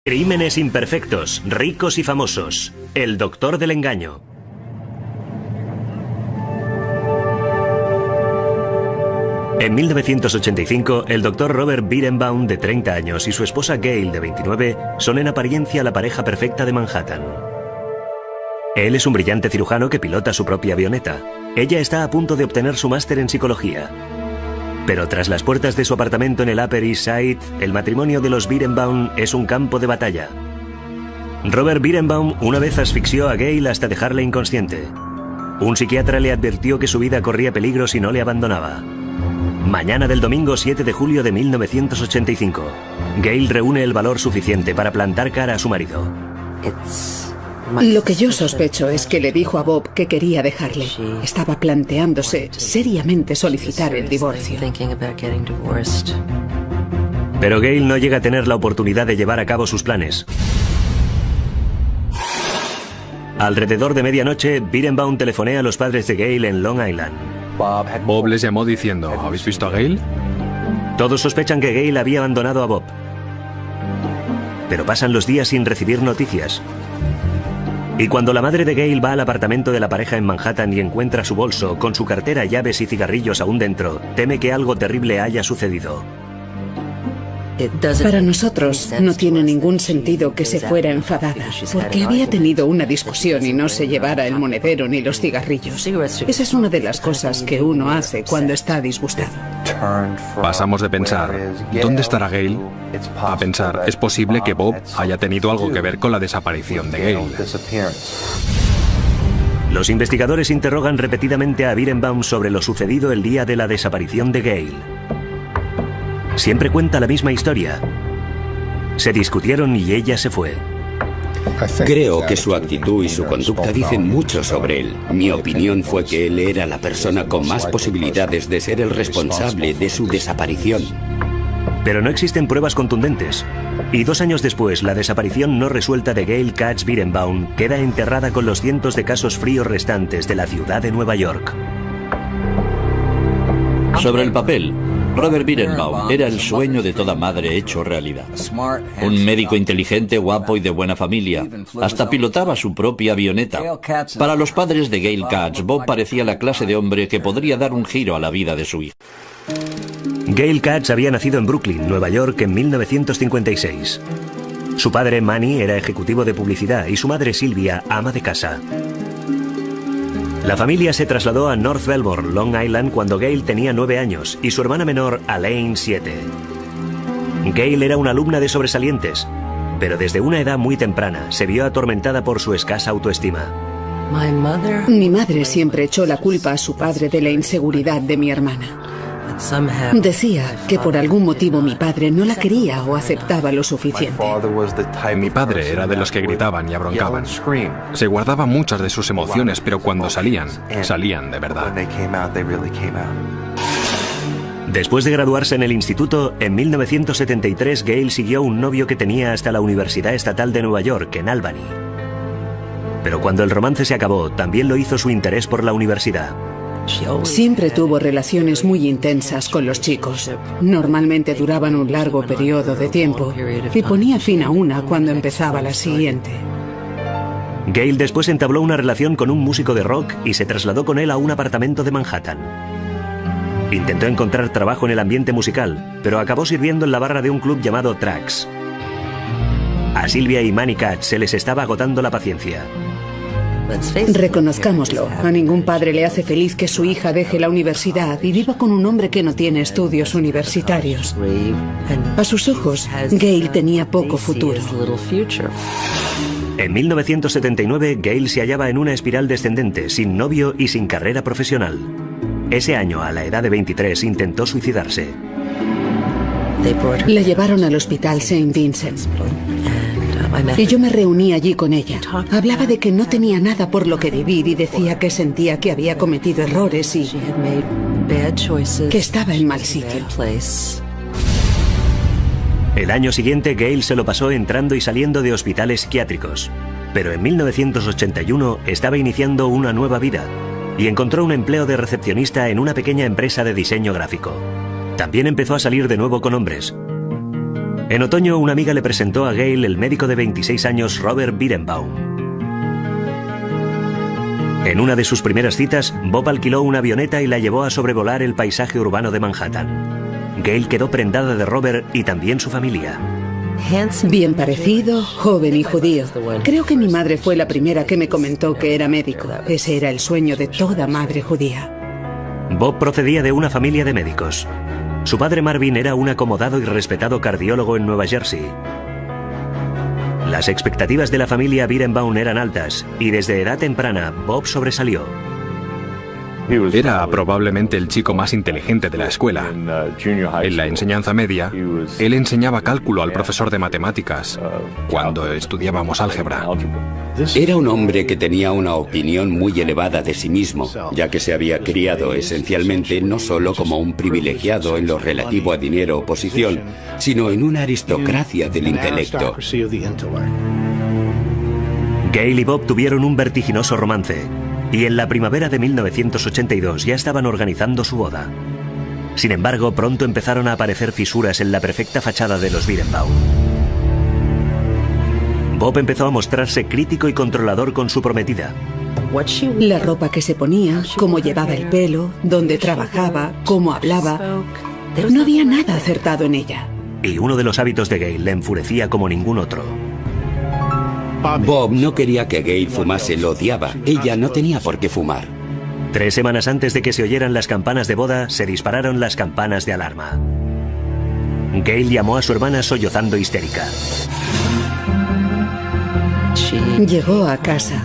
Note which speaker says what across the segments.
Speaker 1: Crímenes imperfectos, ricos y famosos. El doctor del engaño. En 1985, el doctor Robert Beerenbaum, de 30 años, y su esposa Gail, de 29, son en apariencia la pareja perfecta de Manhattan. Él es un brillante cirujano que pilota su propia avioneta. Ella está a punto de obtener su máster en psicología. Pero tras las puertas de su apartamento en el Upper East Side, el matrimonio de los Beerenbaum es un campo de batalla. Robert Beerenbaum una vez asfixió a Gail hasta dejarla inconsciente. Un psiquiatra le advirtió que su vida corría peligro si no le abandonaba. Mañana del domingo 7 de julio de 1985, Gail reúne el valor suficiente para plantar cara a su marido.
Speaker 2: Lo que yo sospecho es que le dijo a Bob que quería dejarle. Estaba planteándose seriamente solicitar el divorcio.
Speaker 1: Pero Gail no llega a tener la oportunidad de llevar a cabo sus planes. Alrededor de medianoche, Beerenbaum telefonea a los padres de Gail en Long Island.
Speaker 3: Bob les llamó diciendo, ¿habéis visto a Gail?
Speaker 1: Todos sospechan que Gail había abandonado a Bob. Pero pasan los días sin recibir noticias. Y cuando la madre de Gail va al apartamento de la pareja en Manhattan y encuentra su bolso con su cartera, llaves y cigarrillos aún dentro, teme que algo terrible haya sucedido.
Speaker 2: Para nosotros no tiene ningún sentido que se fuera enfadada, porque había tenido una discusión y no se llevara el monedero ni los cigarrillos. Esa es una de las cosas que uno hace cuando está disgustado.
Speaker 3: Pasamos de pensar, ¿dónde estará Gail?, a pensar, ¿es posible que Bob haya tenido algo que ver con la desaparición de Gail?
Speaker 1: Los investigadores interrogan repetidamente a Beerenbaum sobre lo sucedido el día de la desaparición de Gail. Siempre cuenta la misma historia. Se discutieron y ella se fue.
Speaker 4: Creo que su actitud y su conducta dicen mucho sobre él. Mi opinión fue que él era la persona con más posibilidades de ser el responsable de su desaparición.
Speaker 1: Pero no existen pruebas contundentes. Y 2 años después, la desaparición no resuelta de Gail Katz Beerenbaum queda enterrada con los cientos de casos fríos restantes de la ciudad de Nueva York.
Speaker 5: Sobre el papel, Robert Beerenbaum era el sueño de toda madre hecho realidad. Un médico inteligente, guapo y de buena familia. Hasta pilotaba su propia avioneta. Para los padres de Gail Katz, Bob parecía la clase de hombre que podría dar un giro a la vida de su hija.
Speaker 1: Gail Katz había nacido en Brooklyn, Nueva York, en 1956. Su padre, Manny, era ejecutivo de publicidad y su madre, Sylvia, ama de casa. La familia se trasladó a North Belmore, Long Island, cuando Gail tenía 9 años y su hermana menor, Elaine, 7. Gail era una alumna de sobresalientes, pero desde una edad muy temprana se vio atormentada por su escasa autoestima.
Speaker 2: Mi madre siempre echó la culpa a su padre de la inseguridad de mi hermana. Decía que por algún motivo mi padre no la quería o aceptaba lo suficiente.
Speaker 3: Mi padre era de los que gritaban y abroncaban. Se guardaba muchas de sus emociones, pero cuando salían de verdad.
Speaker 1: Después de graduarse en el instituto, en 1973 Gail siguió un novio que tenía hasta la Universidad Estatal de Nueva York, en Albany. Pero cuando el romance se acabó, también lo hizo su interés por la universidad.
Speaker 2: Siempre tuvo relaciones muy intensas con los chicos. Normalmente duraban un largo periodo de tiempo y ponía fin a una cuando empezaba la siguiente.
Speaker 1: Gail después entabló una relación con un músico de rock y se trasladó con él a un apartamento de Manhattan. Intentó encontrar trabajo en el ambiente musical, pero acabó sirviendo en la barra de un club llamado Trax. A Sylvia y Manny Katz se les estaba agotando la paciencia.
Speaker 2: Reconozcámoslo, a ningún padre le hace feliz que su hija deje la universidad y viva con un hombre que no tiene estudios universitarios. A sus ojos, Gail tenía poco futuro.
Speaker 1: En 1979, Gail se hallaba en una espiral descendente, sin novio y sin carrera profesional. Ese año, a la edad de 23, intentó suicidarse.
Speaker 2: La llevaron al hospital St. Vincent. Y yo me reuní allí con ella. Hablaba de que no tenía nada por lo que vivir y decía que sentía que había cometido errores y que estaba en mal sitio.
Speaker 1: El año siguiente, Gail se lo pasó entrando y saliendo de hospitales psiquiátricos. Pero en 1981 estaba iniciando una nueva vida y encontró un empleo de recepcionista en una pequeña empresa de diseño gráfico. También empezó a salir de nuevo con hombres. En otoño, una amiga le presentó a Gail el médico de 26 años Robert Birenbaum. En una de sus primeras citas, Bob alquiló una avioneta y la llevó a sobrevolar el paisaje urbano de Manhattan. Gail quedó prendada de Robert y también su familia.
Speaker 2: Bien parecido, joven y judío. Creo que mi madre fue la primera que me comentó que era médico. Ese era el sueño de toda madre judía.
Speaker 1: Bob procedía de una familia de médicos. Su padre Marvin era un acomodado y respetado cardiólogo en Nueva Jersey. Las expectativas de la familia Birenbaum eran altas y desde edad temprana Bob sobresalió.
Speaker 3: Era probablemente el chico más inteligente de la escuela. En la enseñanza media, él enseñaba cálculo al profesor de matemáticas cuando estudiábamos álgebra.
Speaker 4: Era un hombre que tenía una opinión muy elevada de sí mismo, ya que se había criado esencialmente no solo como un privilegiado en lo relativo a dinero o posición, sino en una aristocracia del intelecto.
Speaker 1: Gail y Bob tuvieron un vertiginoso romance, y en la primavera de 1982 ya estaban organizando su boda. Sin embargo, pronto empezaron a aparecer fisuras en la perfecta fachada de los Birenbaum. Bob empezó a mostrarse crítico y controlador con su prometida.
Speaker 2: La ropa que se ponía, cómo llevaba el pelo, dónde trabajaba, cómo hablaba. No había nada acertado en ella.
Speaker 1: Y uno de los hábitos de Gail le enfurecía como ningún otro.
Speaker 4: Bob no quería que Gail fumase, lo odiaba. Ella no tenía por qué fumar.
Speaker 1: 3 semanas antes de que se oyeran las campanas de boda, se dispararon las campanas de alarma. Gail llamó a su hermana sollozando histérica.
Speaker 2: Llegó a casa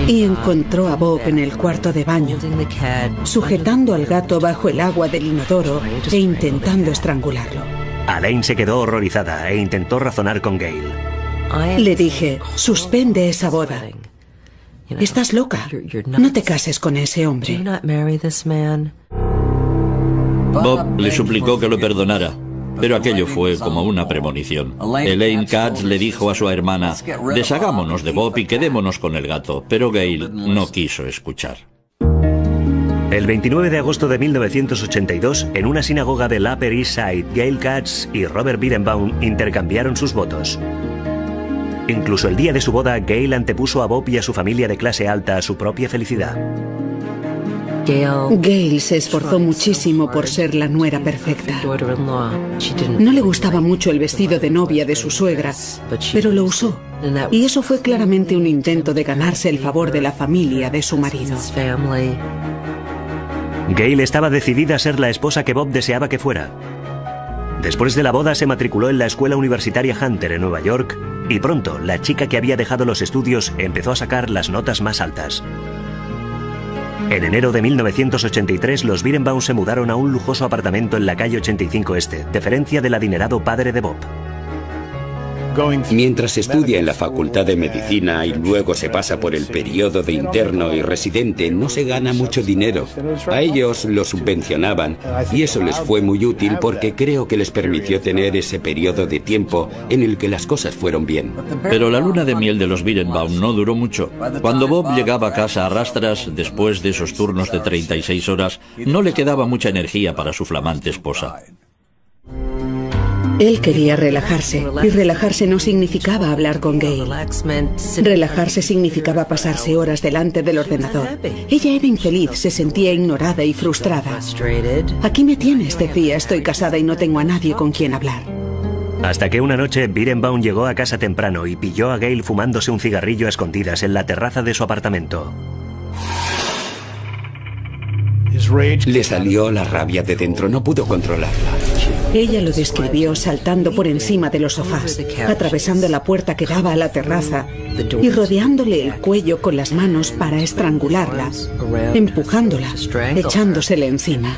Speaker 2: y encontró a Bob en el cuarto de baño, sujetando al gato bajo el agua del inodoro e intentando estrangularlo.
Speaker 1: Elaine se quedó horrorizada e intentó razonar con Gail.
Speaker 2: Le dije, suspende esa boda. Estás loca. No te cases con ese hombre.
Speaker 5: Bob le suplicó que lo perdonara, pero aquello fue como una premonición. Elaine Katz le dijo a su hermana, deshagámonos de Bob y quedémonos con el gato, pero Gail no quiso escuchar.
Speaker 1: El 29 de agosto de 1982, en una sinagoga del Upper East Side, Gail Katz y Robert Birenbaum intercambiaron sus votos. Incluso el día de su boda, Gail antepuso a Bob y a su familia de clase alta a su propia felicidad.
Speaker 2: Gail se esforzó muchísimo por ser la nuera perfecta. No le gustaba mucho el vestido de novia de su suegra, pero lo usó. Y eso fue claramente un intento de ganarse el favor de la familia de su marido.
Speaker 1: Gail estaba decidida a ser la esposa que Bob deseaba que fuera. Después de la boda se matriculó en la escuela universitaria Hunter en Nueva York y pronto la chica que había dejado los estudios empezó a sacar las notas más altas. En enero de 1983 los Birenbaum se mudaron a un lujoso apartamento en la calle 85 Este, deferencia del adinerado padre de Bob.
Speaker 4: Mientras estudia en la Facultad de Medicina y luego se pasa por el periodo de interno y residente, no se gana mucho dinero. A ellos lo subvencionaban y eso les fue muy útil porque creo que les permitió tener ese periodo de tiempo en el que las cosas fueron bien.
Speaker 5: Pero la luna de miel de los Birenbaum no duró mucho. Cuando Bob llegaba a casa a rastras, después de esos turnos de 36 horas, no le quedaba mucha energía para su flamante esposa.
Speaker 2: Él quería relajarse, y relajarse no significaba hablar con Gail. Relajarse significaba pasarse horas delante del ordenador. Ella era infeliz, se sentía ignorada y frustrada. Aquí me tienes, decía, estoy casada y no tengo a nadie con quien hablar.
Speaker 1: Hasta que una noche Birenbaum llegó a casa temprano y pilló a Gail fumándose un cigarrillo a escondidas en la terraza de su apartamento.
Speaker 4: Le salió la rabia de dentro, no pudo controlarla.
Speaker 2: Ella lo describió saltando por encima de los sofás, atravesando la puerta que daba a la terraza y rodeándole el cuello con las manos para estrangularla, empujándola, echándosele encima.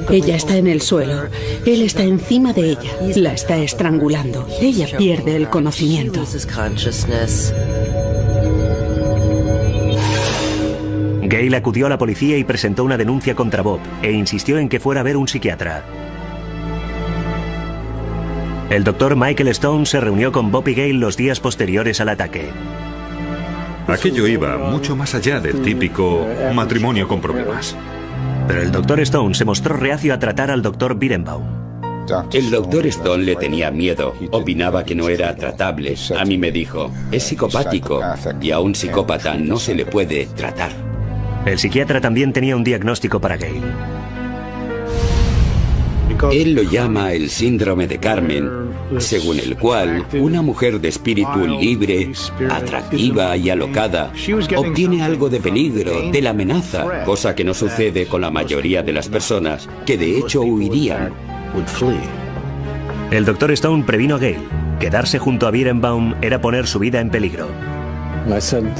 Speaker 2: Ella está en el suelo, él está encima de ella, la está estrangulando. Ella pierde el conocimiento.
Speaker 1: Gail acudió a la policía y presentó una denuncia contra Bob e insistió en que fuera a ver un psiquiatra. El doctor Michael Stone se reunió con Bob y Gail los días posteriores al ataque.
Speaker 6: Aquello iba mucho más allá del típico matrimonio con problemas.
Speaker 1: Pero el doctor Stone se mostró reacio a tratar al doctor Birenbaum.
Speaker 4: El doctor Stone le tenía miedo, opinaba que no era tratable. A mí me dijo, es psicopático y a un psicópata no se le puede tratar.
Speaker 1: El psiquiatra también tenía un diagnóstico para Gail.
Speaker 4: Él lo llama el síndrome de Carmen, según el cual una mujer de espíritu libre, atractiva y alocada obtiene algo de peligro, de la amenaza, cosa que no sucede con la mayoría de las personas, que de hecho huirían.
Speaker 1: El Dr. Stone previno a Gail. Quedarse junto a Birenbaum era poner su vida en peligro.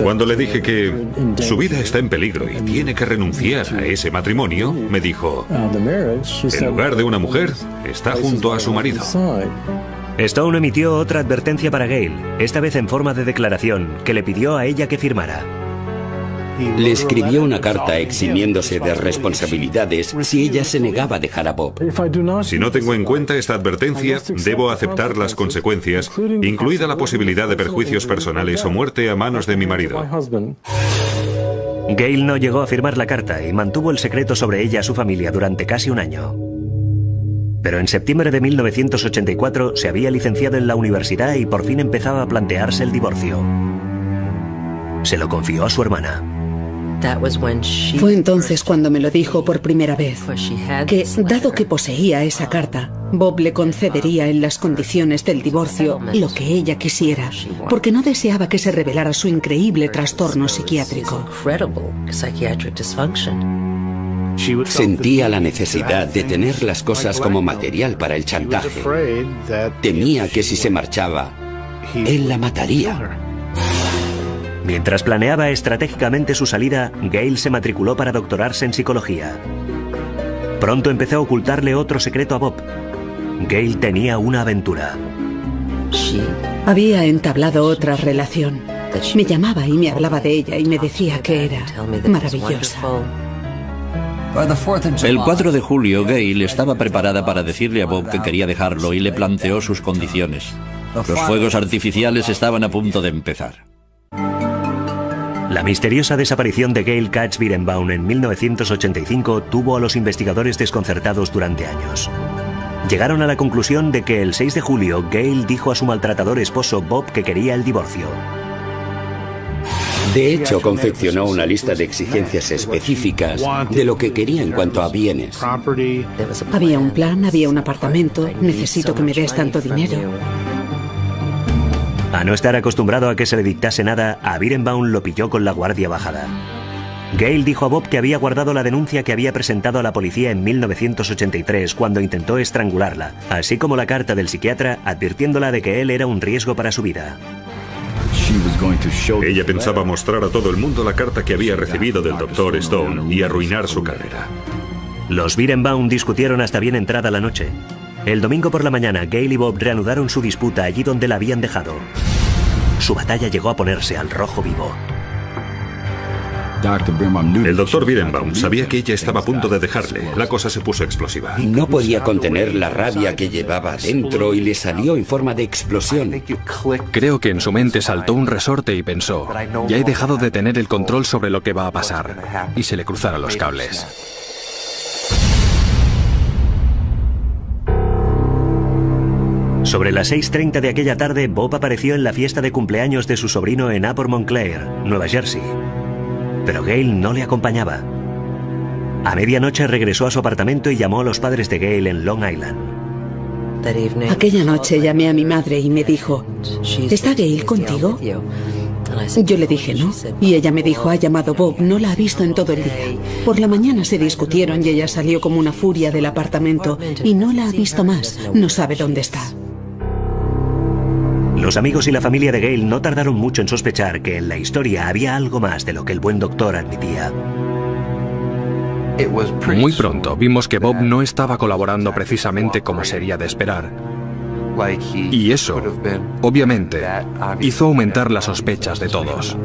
Speaker 6: Cuando le dije que su vida está en peligro y tiene que renunciar a ese matrimonio, me dijo, en lugar de una mujer, está junto a su marido.
Speaker 1: Stone emitió otra advertencia para Gail, esta vez en forma de declaración, que le pidió a ella que firmara.
Speaker 4: Le escribió una carta eximiéndose de responsabilidades si ella se negaba a dejar a Bob.
Speaker 6: Si no tengo en cuenta esta advertencia, debo aceptar las consecuencias, incluida la posibilidad de perjuicios personales o muerte a manos de mi marido.
Speaker 1: Gail no llegó a firmar la carta y mantuvo el secreto sobre ella a su familia durante casi un año. Pero en septiembre de 1984 se había licenciado en la universidad y por fin empezaba a plantearse el divorcio. Se lo confió a su hermana.
Speaker 2: Fue entonces cuando me lo dijo por primera vez, que dado que poseía esa carta, Bob le concedería en las condiciones del divorcio lo que ella quisiera, porque no deseaba que se revelara su increíble trastorno psiquiátrico.
Speaker 4: Sentía la necesidad de tener las cosas como material para el chantaje. Temía que si se marchaba, él la mataría.
Speaker 1: Mientras planeaba estratégicamente su salida, Gail se matriculó para doctorarse en psicología. Pronto empezó a ocultarle otro secreto a Bob. Gail tenía una aventura.
Speaker 2: Había entablado otra relación. Me llamaba y me hablaba de ella y me decía que era maravillosa.
Speaker 5: El 4 de julio, Gail estaba preparada para decirle a Bob que quería dejarlo y le planteó sus condiciones. Los fuegos artificiales estaban a punto de empezar.
Speaker 1: La misteriosa desaparición de Gail Katz Birenbaum en 1985 tuvo a los investigadores desconcertados durante años. Llegaron a la conclusión de que el 6 de julio Gail dijo a su maltratador esposo Bob que quería el divorcio.
Speaker 4: De hecho, confeccionó una lista de exigencias específicas de lo que quería en cuanto a bienes.
Speaker 2: Había un plan, había un apartamento. Necesito que me des tanto dinero.
Speaker 1: A no estar acostumbrado a que se le dictase nada, a Birenbaum lo pilló con la guardia bajada. Gail dijo a Bob que había guardado la denuncia que había presentado a la policía en 1983 cuando intentó estrangularla, así como la carta del psiquiatra advirtiéndola de que él era un riesgo para su vida.
Speaker 6: Ella pensaba mostrar a todo el mundo la carta que había recibido del Dr. Stone y arruinar su carrera.
Speaker 1: Los Birenbaum discutieron hasta bien entrada la noche. El domingo por la mañana, Gail y Bob reanudaron su disputa allí donde la habían dejado. Su batalla llegó a ponerse al rojo vivo.
Speaker 6: El Dr. Birenbaum sabía que ella estaba a punto de dejarle. La cosa se puso explosiva.
Speaker 4: No podía contener la rabia que llevaba dentro y le salió en forma de explosión.
Speaker 3: Creo que en su mente saltó un resorte y pensó, ya he dejado de tener el control sobre lo que va a pasar. Y se le cruzaron los cables.
Speaker 1: Sobre las 6:30 de aquella tarde, Bob apareció en la fiesta de cumpleaños de su sobrino en Upper Montclair, Nueva Jersey. Pero Gail no le acompañaba. A medianoche regresó a su apartamento y llamó a los padres de Gail en Long Island.
Speaker 2: Aquella noche llamé a mi madre y me dijo, ¿está Gail contigo? Yo le dije no, y ella me dijo, ha llamado Bob, no la ha visto en todo el día. Por la mañana se discutieron y ella salió como una furia del apartamento y no la ha visto más, no sabe dónde está.
Speaker 1: Los amigos y la familia de Gail no tardaron mucho en sospechar que en la historia había algo más de lo que el buen doctor admitía.
Speaker 3: Muy pronto vimos que Bob no estaba colaborando precisamente como sería de esperar. Y eso, obviamente, hizo aumentar las sospechas de todos.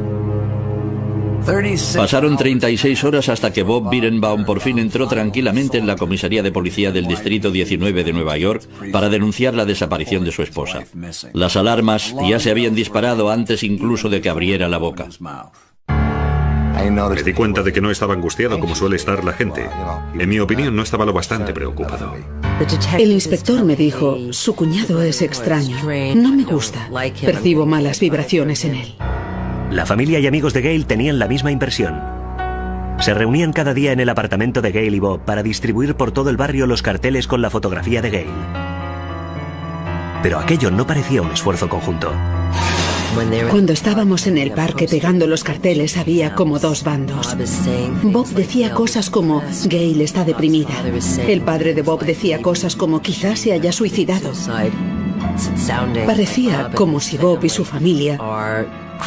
Speaker 5: Pasaron 36 horas hasta que Bob Birenbaum por fin entró tranquilamente en la comisaría de policía del Distrito 19 de Nueva York para denunciar la desaparición de su esposa. Las alarmas ya se habían disparado antes incluso de que abriera la boca.
Speaker 6: Me di cuenta de que no estaba angustiado como suele estar la gente. En mi opinión, no estaba lo bastante preocupado.
Speaker 2: El inspector me dijo, su cuñado es extraño. No me gusta. Percibo malas vibraciones en él.
Speaker 1: La familia y amigos de Gail tenían la misma impresión. Se reunían cada día en el apartamento de Gail y Bob para distribuir por todo el barrio los carteles con la fotografía de Gail. Pero aquello no parecía un esfuerzo conjunto.
Speaker 2: Cuando estábamos en el parque pegando los carteles había como dos bandos. Bob decía cosas como, Gail está deprimida. El padre de Bob decía cosas como, quizás se haya suicidado. Parecía como si Bob y su familia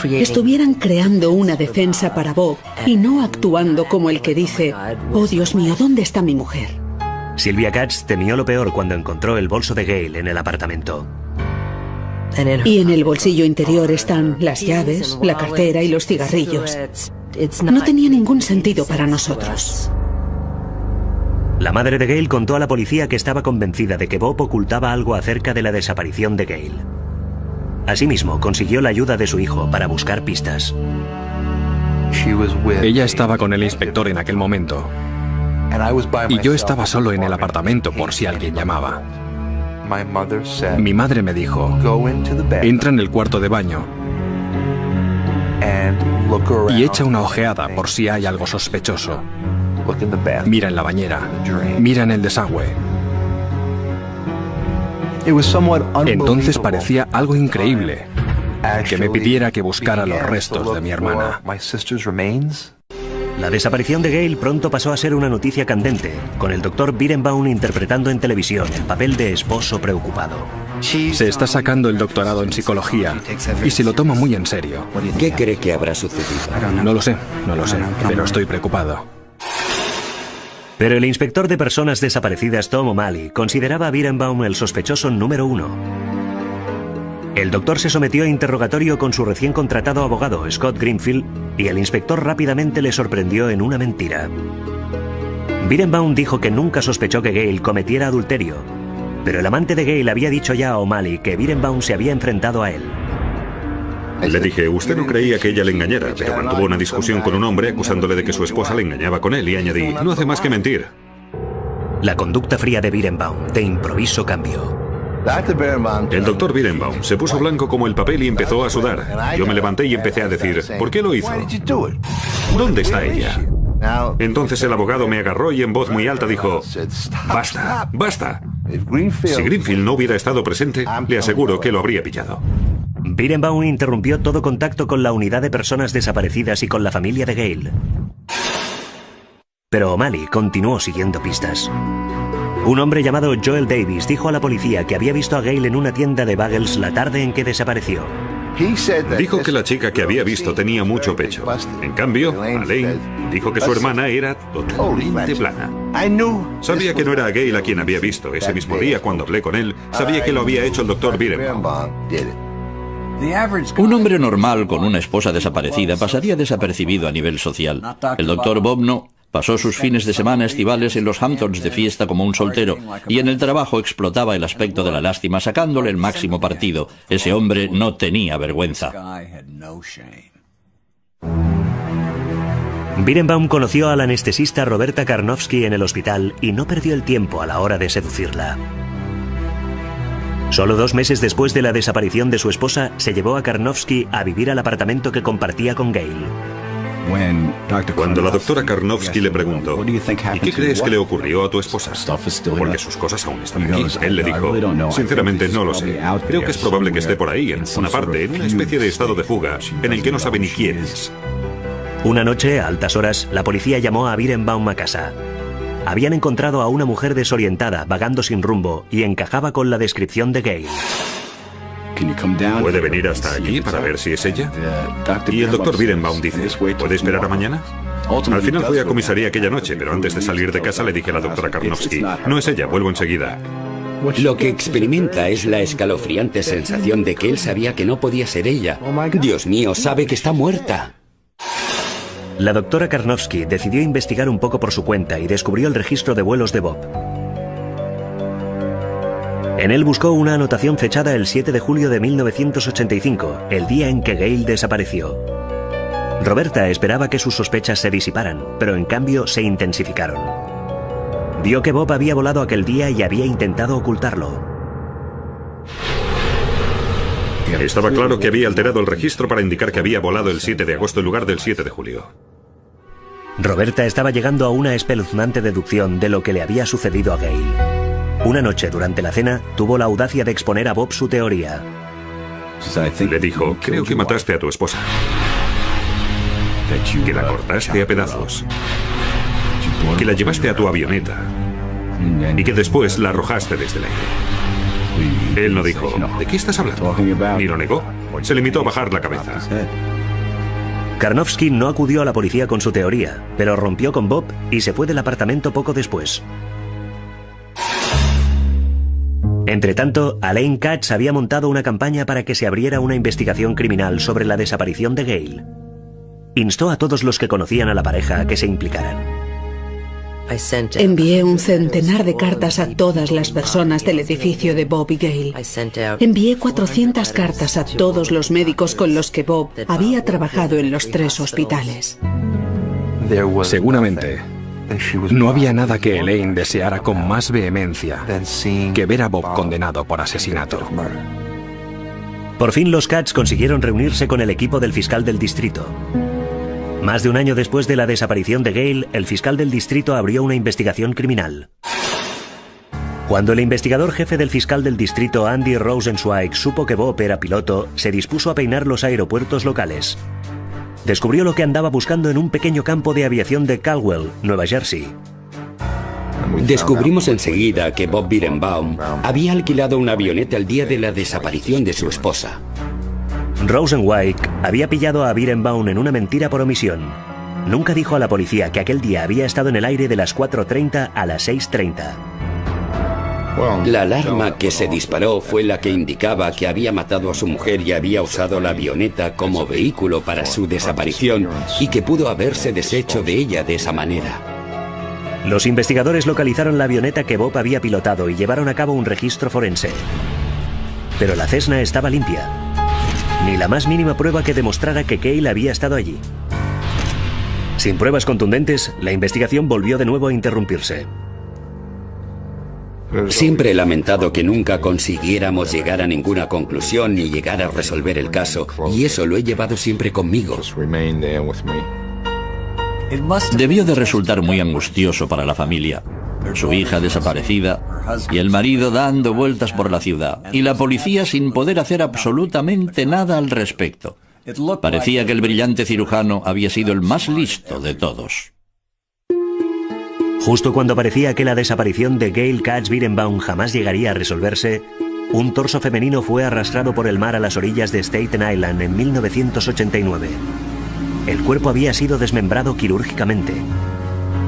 Speaker 2: estuvieran creando una defensa para Bob y no actuando como el que dice, oh Dios mío, ¿dónde está mi mujer?
Speaker 1: Sylvia Katz temió lo peor cuando encontró el bolso de Gail en el apartamento.
Speaker 2: Y en el bolsillo interior están las llaves, la cartera y los cigarrillos. No tenía ningún sentido para nosotros.
Speaker 1: La madre de Gail contó a la policía que estaba convencida de que Bob ocultaba algo acerca de la desaparición de Gail. Asimismo, consiguió la ayuda de su hijo para buscar pistas.
Speaker 3: Ella estaba con el inspector en aquel momento. Y yo estaba solo en el apartamento por si alguien llamaba. Mi madre me dijo, entra en el cuarto de baño y echa una ojeada por si hay algo sospechoso. Mira en la bañera, mira en el desagüe. Entonces parecía algo increíble que me pidiera que buscara los restos de mi hermana.
Speaker 1: La desaparición de Gail pronto pasó a ser una noticia candente, con el Dr. Birenbaum interpretando en televisión el papel de esposo preocupado.
Speaker 3: Se está sacando el doctorado en psicología y se lo toma muy en serio.
Speaker 4: ¿Qué cree que habrá sucedido?
Speaker 3: No lo sé, pero estoy preocupado.
Speaker 1: Pero el inspector de personas desaparecidas Tom O'Malley consideraba a Birenbaum el sospechoso número 1. El doctor se sometió a interrogatorio con su recién contratado abogado, Scott Greenfield, y el inspector rápidamente le sorprendió en una mentira. Birenbaum dijo que nunca sospechó que Gail cometiera adulterio, pero el amante de Gail había dicho ya a O'Malley que Birenbaum se había enfrentado a él.
Speaker 6: Le dije, usted no creía que ella le engañara, pero mantuvo una discusión con un hombre acusándole de que su esposa le engañaba con él y añadí, no hace más que mentir.
Speaker 1: La conducta fría de Birenbaum de improviso cambió.
Speaker 6: El doctor Birenbaum se puso blanco como el papel y empezó a sudar. Yo me levanté y empecé a decir, ¿por qué lo hizo? ¿Dónde está ella? Entonces el abogado me agarró y en voz muy alta dijo, basta, basta. Si Greenfield no hubiera estado presente, le aseguro que lo habría pillado.
Speaker 1: Birenbaum interrumpió todo contacto con la unidad de personas desaparecidas y con la familia de Gail. Pero O'Malley continuó siguiendo pistas. Un hombre llamado Joel Davis dijo a la policía que había visto a Gail en una tienda de bagels la tarde en que desapareció.
Speaker 6: Dijo que la chica que había visto tenía mucho pecho. En cambio, Elaine dijo que su hermana era totalmente plana. Sabía que no era a Gail a quien había visto. Ese mismo día, cuando hablé con él, sabía que lo había hecho el doctor Birenbaum.
Speaker 5: Un hombre normal con una esposa desaparecida pasaría desapercibido a nivel social. El doctor Bob no. Pasó sus fines de semana estivales en los Hamptons de fiesta como un soltero y en el trabajo explotaba el aspecto de la lástima sacándole el máximo partido. Ese hombre no tenía vergüenza.
Speaker 1: Birenbaum conoció a la anestesista Roberta Karnofsky en el hospital y no perdió el tiempo a la hora de seducirla. Solo 2 meses después de la desaparición de su esposa, se llevó a Karnofsky a vivir al apartamento que compartía con Gail.
Speaker 6: Cuando la doctora Karnofsky le preguntó, ¿y qué crees que le ocurrió a tu esposa? Porque sus cosas aún están aquí. Él le dijo, sinceramente no lo sé. Creo que es probable que esté por ahí, en una parte, en una especie de estado de fuga, en el que no sabe ni quién es.
Speaker 1: Una noche, a altas horas, la policía llamó a Birenbaum a casa. Habían encontrado a una mujer desorientada, vagando sin rumbo, y encajaba con la descripción de Gail.
Speaker 6: ¿Puede venir hasta aquí para ver si es ella? Y el doctor Birenbaum dice, ¿puede esperar a mañana? Al final fui a comisaría aquella noche, pero antes de salir de casa le dije a la doctora Karnofsky, no es ella, vuelvo enseguida.
Speaker 4: Lo que experimenta es la escalofriante sensación de que él sabía que no podía ser ella. Dios mío, sabe que está muerta.
Speaker 1: La doctora Karnofsky decidió investigar un poco por su cuenta y descubrió el registro de vuelos de Bob. En él buscó una anotación fechada el 7 de julio de 1985, el día en que Gail desapareció. Roberta esperaba que sus sospechas se disiparan, pero en cambio se intensificaron. Vio que Bob había volado aquel día y había intentado ocultarlo.
Speaker 6: Estaba claro que había alterado el registro para indicar que había volado el 7 de agosto en lugar del 7 de julio.
Speaker 1: Roberta estaba llegando a una espeluznante deducción de lo que le había sucedido a Gail. Una noche durante la cena tuvo la audacia de exponer a Bob su teoría.
Speaker 6: Le dijo, creo que mataste a tu esposa. Que la cortaste a pedazos. Que la llevaste a tu avioneta. Y que después la arrojaste desde el aire. Él no dijo, ¿de qué estás hablando? Ni lo negó. Se limitó a bajar la cabeza.
Speaker 1: Karnofsky no acudió a la policía con su teoría, pero rompió con Bob y se fue del apartamento poco después. Entretanto, Elaine Katz había montado una campaña para que se abriera una investigación criminal sobre la desaparición de Gail. Instó a todos los que conocían a la pareja a que se implicaran.
Speaker 2: Envié un centenar de cartas a todas las personas del edificio de Bob y Gail. Envié 400 cartas a todos los médicos con los que Bob había trabajado en los 3 hospitales.
Speaker 3: Seguramente, no había nada que Elaine deseara con más vehemencia que ver a Bob condenado por asesinato.
Speaker 1: Por fin los Katz consiguieron reunirse con el equipo del fiscal del distrito. Más de un año después de la desaparición de Gail, el fiscal del distrito abrió una investigación criminal. Cuando el investigador jefe del fiscal del distrito, Andy Rosenzweig, supo que Bob era piloto, se dispuso a peinar los aeropuertos locales. Descubrió lo que andaba buscando en un pequeño campo de aviación de Caldwell, Nueva Jersey.
Speaker 4: Descubrimos enseguida que Bob Birenbaum había alquilado una avioneta el día de la desaparición de su esposa.
Speaker 1: Rosenzweig había pillado a Birenbaum en una mentira por omisión. Nunca dijo a la policía que aquel día había estado en el aire de las 4:30 a las 6:30.
Speaker 4: La alarma que se disparó fue la que indicaba que había matado a su mujer y había usado la avioneta como vehículo para su desaparición y que pudo haberse deshecho de ella de esa manera.
Speaker 1: Los investigadores localizaron la avioneta que Bob había pilotado y llevaron a cabo un registro forense. Pero la Cessna estaba limpia. Ni la más mínima prueba que demostrara que Gail había estado allí. Sin pruebas contundentes, la investigación volvió de nuevo a interrumpirse.
Speaker 4: Siempre he lamentado que nunca consiguiéramos llegar a ninguna conclusión ni llegar a resolver el caso, y eso lo he llevado siempre conmigo.
Speaker 5: Debió de resultar muy angustioso para la familia. Su hija desaparecida y el marido dando vueltas por la ciudad y la policía sin poder hacer absolutamente nada al respecto. Parecía que el brillante cirujano había sido el más listo de todos.
Speaker 1: Justo cuando parecía que la desaparición de Gail Katz Birenbaum jamás llegaría a resolverse, un torso femenino fue arrastrado por el mar a las orillas de Staten Island en 1989. El cuerpo había sido desmembrado quirúrgicamente.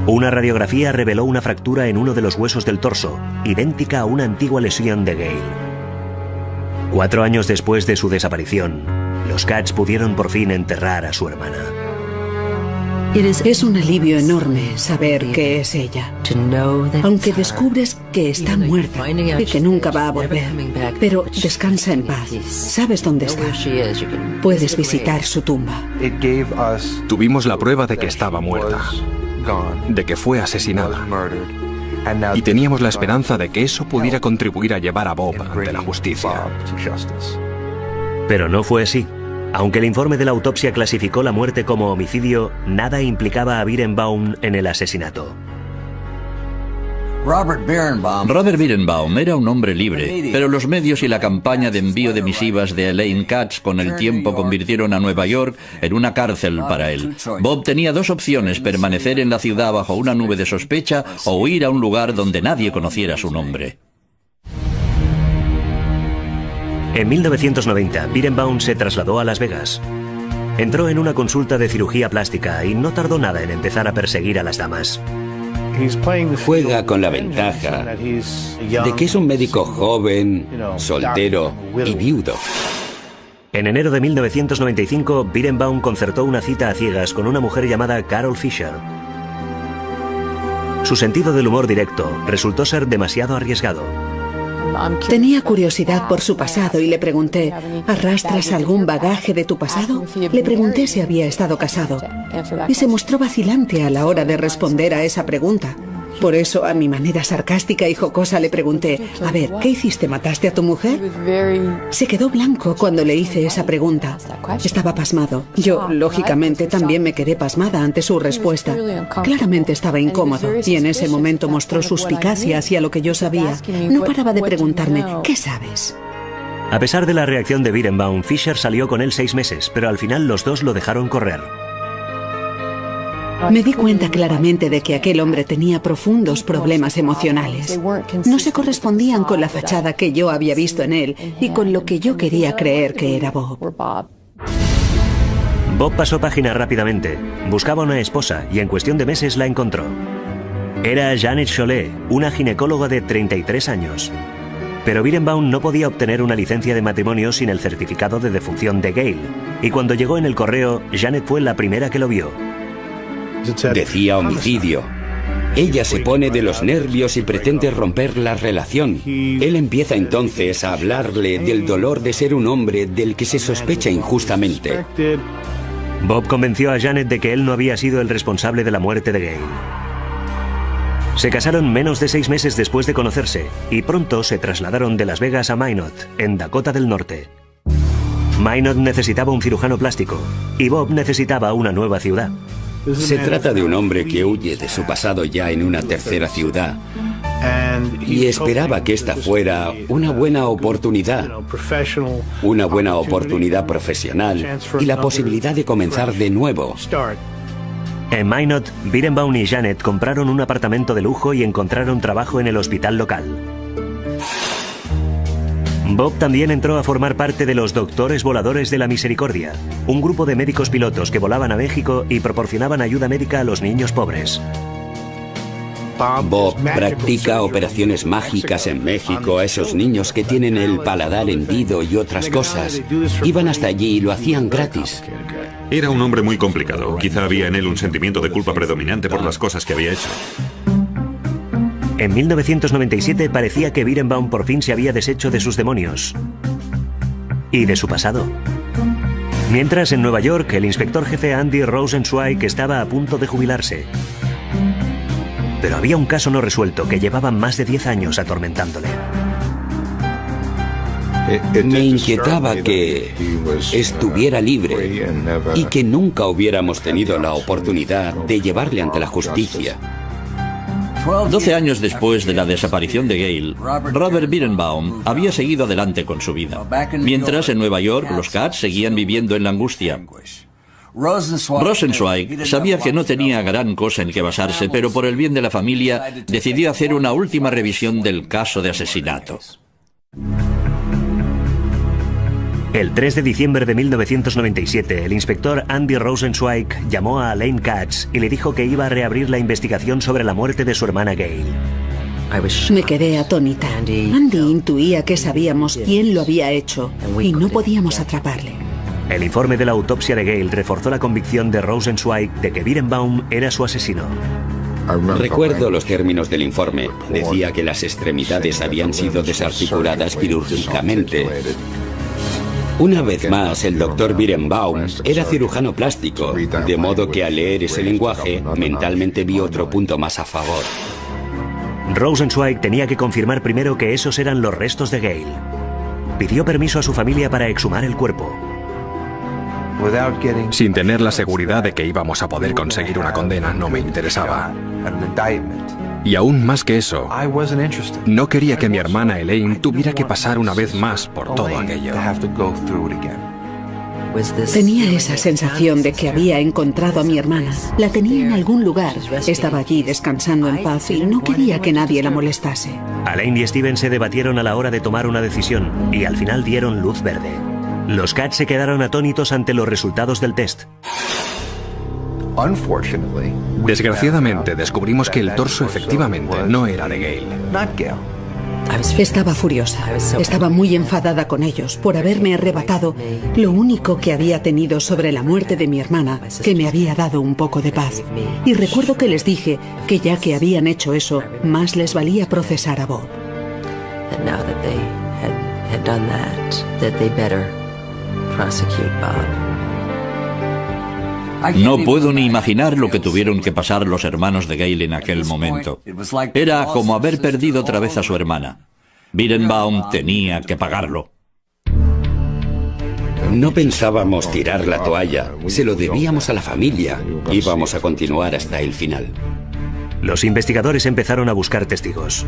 Speaker 1: Una radiografía reveló una fractura en uno de los huesos del torso, idéntica a una antigua lesión de Gail. 4 años después de su desaparición, los Katz pudieron por fin enterrar a su hermana.
Speaker 2: Es un alivio enorme saber que es ella, aunque descubres que está muerta y que nunca va a volver. Pero descansa en paz, sabes dónde está. Puedes visitar su tumba.
Speaker 3: Tuvimos la prueba de que estaba muerta, de que fue asesinada. Y teníamos la esperanza de que eso pudiera contribuir a llevar a Bob ante la justicia.
Speaker 1: Pero no fue así. Aunque el informe de la autopsia clasificó la muerte como homicidio, nada implicaba a Birenbaum en el asesinato.
Speaker 5: Robert Birenbaum era un hombre libre, pero los medios y la campaña de envío de misivas de Elaine Katz con el tiempo convirtieron a Nueva York en una cárcel para él. Bob tenía 2 opciones: permanecer en la ciudad bajo una nube de sospecha o huir a un lugar donde nadie conociera su nombre.
Speaker 1: En 1990, Birenbaum se trasladó a Las Vegas. Entró en una consulta de cirugía plástica y no tardó nada en empezar a perseguir a las damas.
Speaker 4: Juega con la ventaja de que es un médico joven, soltero y viudo.
Speaker 1: En enero de 1995, Birenbaum concertó una cita a ciegas con una mujer llamada Carol Fisher. Su sentido del humor directo resultó ser demasiado arriesgado.
Speaker 2: Tenía curiosidad por su pasado y le pregunté, ¿arrastras algún bagaje de tu pasado? Le pregunté si había estado casado y se mostró vacilante a la hora de responder a esa pregunta. Por eso, a mi manera sarcástica y jocosa, le pregunté, a ver, ¿qué hiciste? ¿Mataste a tu mujer? Se quedó blanco cuando le hice esa pregunta. Estaba pasmado. Yo, lógicamente, también me quedé pasmada ante su respuesta. Claramente estaba incómodo y en ese momento mostró suspicacia hacia lo que yo sabía. No paraba de preguntarme, ¿qué sabes?
Speaker 1: A pesar de la reacción de Beerenbaum, Fisher salió con él 6 meses, pero al final los dos lo dejaron correr.
Speaker 2: Me di cuenta claramente de que aquel hombre tenía profundos problemas emocionales. No se correspondían con la fachada que yo había visto en él y con lo que yo quería creer que era Bob.
Speaker 1: Bob pasó página rápidamente. Buscaba una esposa y en cuestión de meses la encontró. Era Janet Chollet, una ginecóloga de 33 años. Pero Beerenbaum no podía obtener una licencia de matrimonio sin el certificado de defunción de Gail. Y cuando llegó en el correo, Janet fue la primera que lo vio.
Speaker 4: Decía homicidio. Ella se pone de los nervios y pretende romper la relación. Él empieza entonces a hablarle del dolor de ser un hombre del que se sospecha injustamente.
Speaker 1: Bob convenció a Janet de que él no había sido el responsable de la muerte de Gail. Se casaron menos de 6 meses después de conocerse y pronto se trasladaron de Las Vegas a Minot, en Dakota del Norte. Minot necesitaba un cirujano plástico y Bob necesitaba una nueva ciudad.
Speaker 4: Se trata de un hombre que huye de su pasado ya en una tercera ciudad y esperaba que esta fuera una buena oportunidad profesional y la posibilidad de comenzar de nuevo.
Speaker 1: En Minot, Beerenbaum y Janet compraron un apartamento de lujo y encontraron trabajo en el hospital local. Bob también entró a formar parte de los Doctores Voladores de la Misericordia, un grupo de médicos pilotos que volaban a México y proporcionaban ayuda médica a los niños pobres.
Speaker 4: Bob practica operaciones mágicas en México a esos niños que tienen el paladar hendido y otras cosas. Iban hasta allí y lo hacían gratis.
Speaker 6: Era un hombre muy complicado. Quizá había en él un sentimiento de culpa predominante por las cosas que había hecho.
Speaker 1: En 1997 parecía que Beerenbaum por fin se había deshecho de sus demonios y de su pasado. Mientras, en Nueva York, el inspector jefe Andy Rosenzweig estaba a punto de jubilarse. Pero había un caso no resuelto que llevaba más de 10 años atormentándole.
Speaker 4: Me inquietaba que estuviera libre y que nunca hubiéramos tenido la oportunidad de llevarle ante la justicia.
Speaker 5: 12 años después de la desaparición de Gail, Robert Beerenbaum había seguido adelante con su vida. Mientras, en Nueva York, los Cats seguían viviendo en la angustia. Rosenzweig sabía que no tenía gran cosa en que basarse, pero por el bien de la familia decidió hacer una última revisión del caso de asesinato.
Speaker 1: El 3 de diciembre de 1997, el inspector Andy Rosenzweig llamó a Elaine Katz y le dijo que iba a reabrir la investigación sobre la muerte de su hermana Gail.
Speaker 2: Me quedé atónita. Andy intuía que sabíamos quién lo había hecho y no podíamos atraparle.
Speaker 1: El informe de la autopsia de Gail reforzó la convicción de Rosenzweig de que Beerenbaum era su asesino.
Speaker 4: Recuerdo los términos del informe. Decía que las extremidades habían sido desarticuladas quirúrgicamente. Una vez más, el doctor Beerenbaum era cirujano plástico, de modo que al leer ese lenguaje, mentalmente vi otro punto más a favor.
Speaker 1: Rosenzweig tenía que confirmar primero que esos eran los restos de Gail. Pidió permiso a su familia para exhumar el cuerpo.
Speaker 3: Sin tener la seguridad de que íbamos a poder conseguir una condena, no me interesaba. Y aún más que eso, no quería que mi hermana Elaine tuviera que pasar una vez más por todo aquello.
Speaker 2: Tenía esa sensación de que había encontrado a mi hermana. La tenía en algún lugar. Estaba allí descansando en paz y no quería que nadie la molestase.
Speaker 1: Elaine y Steven se debatieron a la hora de tomar una decisión y al final dieron luz verde. Los Cats se quedaron atónitos ante los resultados del test.
Speaker 3: Desgraciadamente, descubrimos que el torso efectivamente no era de Gail.
Speaker 2: Estaba furiosa. Estaba muy enfadada con ellos por haberme arrebatado lo único que había tenido sobre la muerte de mi hermana, que me había dado un poco de paz. Y recuerdo que les dije que ya que habían hecho eso, más les valía procesar a Bob.
Speaker 5: No puedo ni imaginar lo que tuvieron que pasar los hermanos de Gail en aquel momento. Era como haber perdido otra vez a su hermana. Birenbaum tenía que pagarlo.
Speaker 4: No pensábamos tirar la toalla, se lo debíamos a la familia. Íbamos a continuar hasta el final.
Speaker 1: Los investigadores empezaron a buscar testigos.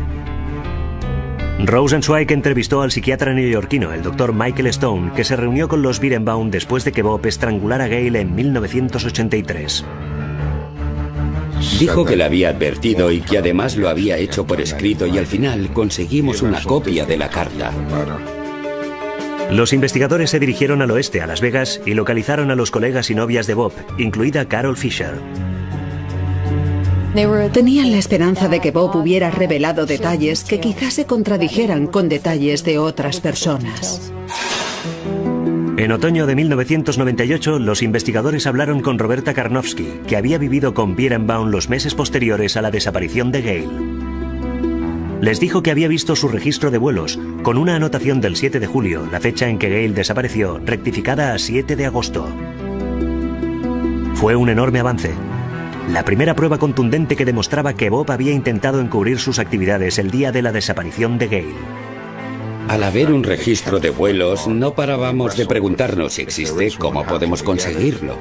Speaker 1: Rosenzweig entrevistó al psiquiatra neoyorquino, el Dr. Michael Stone, que se reunió con los Birenbaum después de que Bob estrangulara a Gail en 1983.
Speaker 4: Dijo que la había advertido y que además lo había hecho por escrito, y al final conseguimos una copia de la carta.
Speaker 1: Los investigadores se dirigieron al oeste, a Las Vegas, y localizaron a los colegas y novias de Bob, incluida Carol Fisher.
Speaker 2: Tenían la esperanza de que Bob hubiera revelado detalles que quizás se contradijeran con detalles de otras personas.
Speaker 1: En otoño de 1998, los investigadores hablaron con Roberta Karnofsky, que había vivido con Birenbaum los meses posteriores a la desaparición de Gail. Les dijo que había visto su registro de vuelos, con una anotación del 7 de julio, la fecha en que Gail desapareció, rectificada a 7 de agosto. Fue un enorme avance. La primera prueba contundente que demostraba que Bob había intentado encubrir sus actividades el día de la desaparición de Gail.
Speaker 4: Al haber un registro de vuelos, no parábamos de preguntarnos si existe, cómo podemos conseguirlo.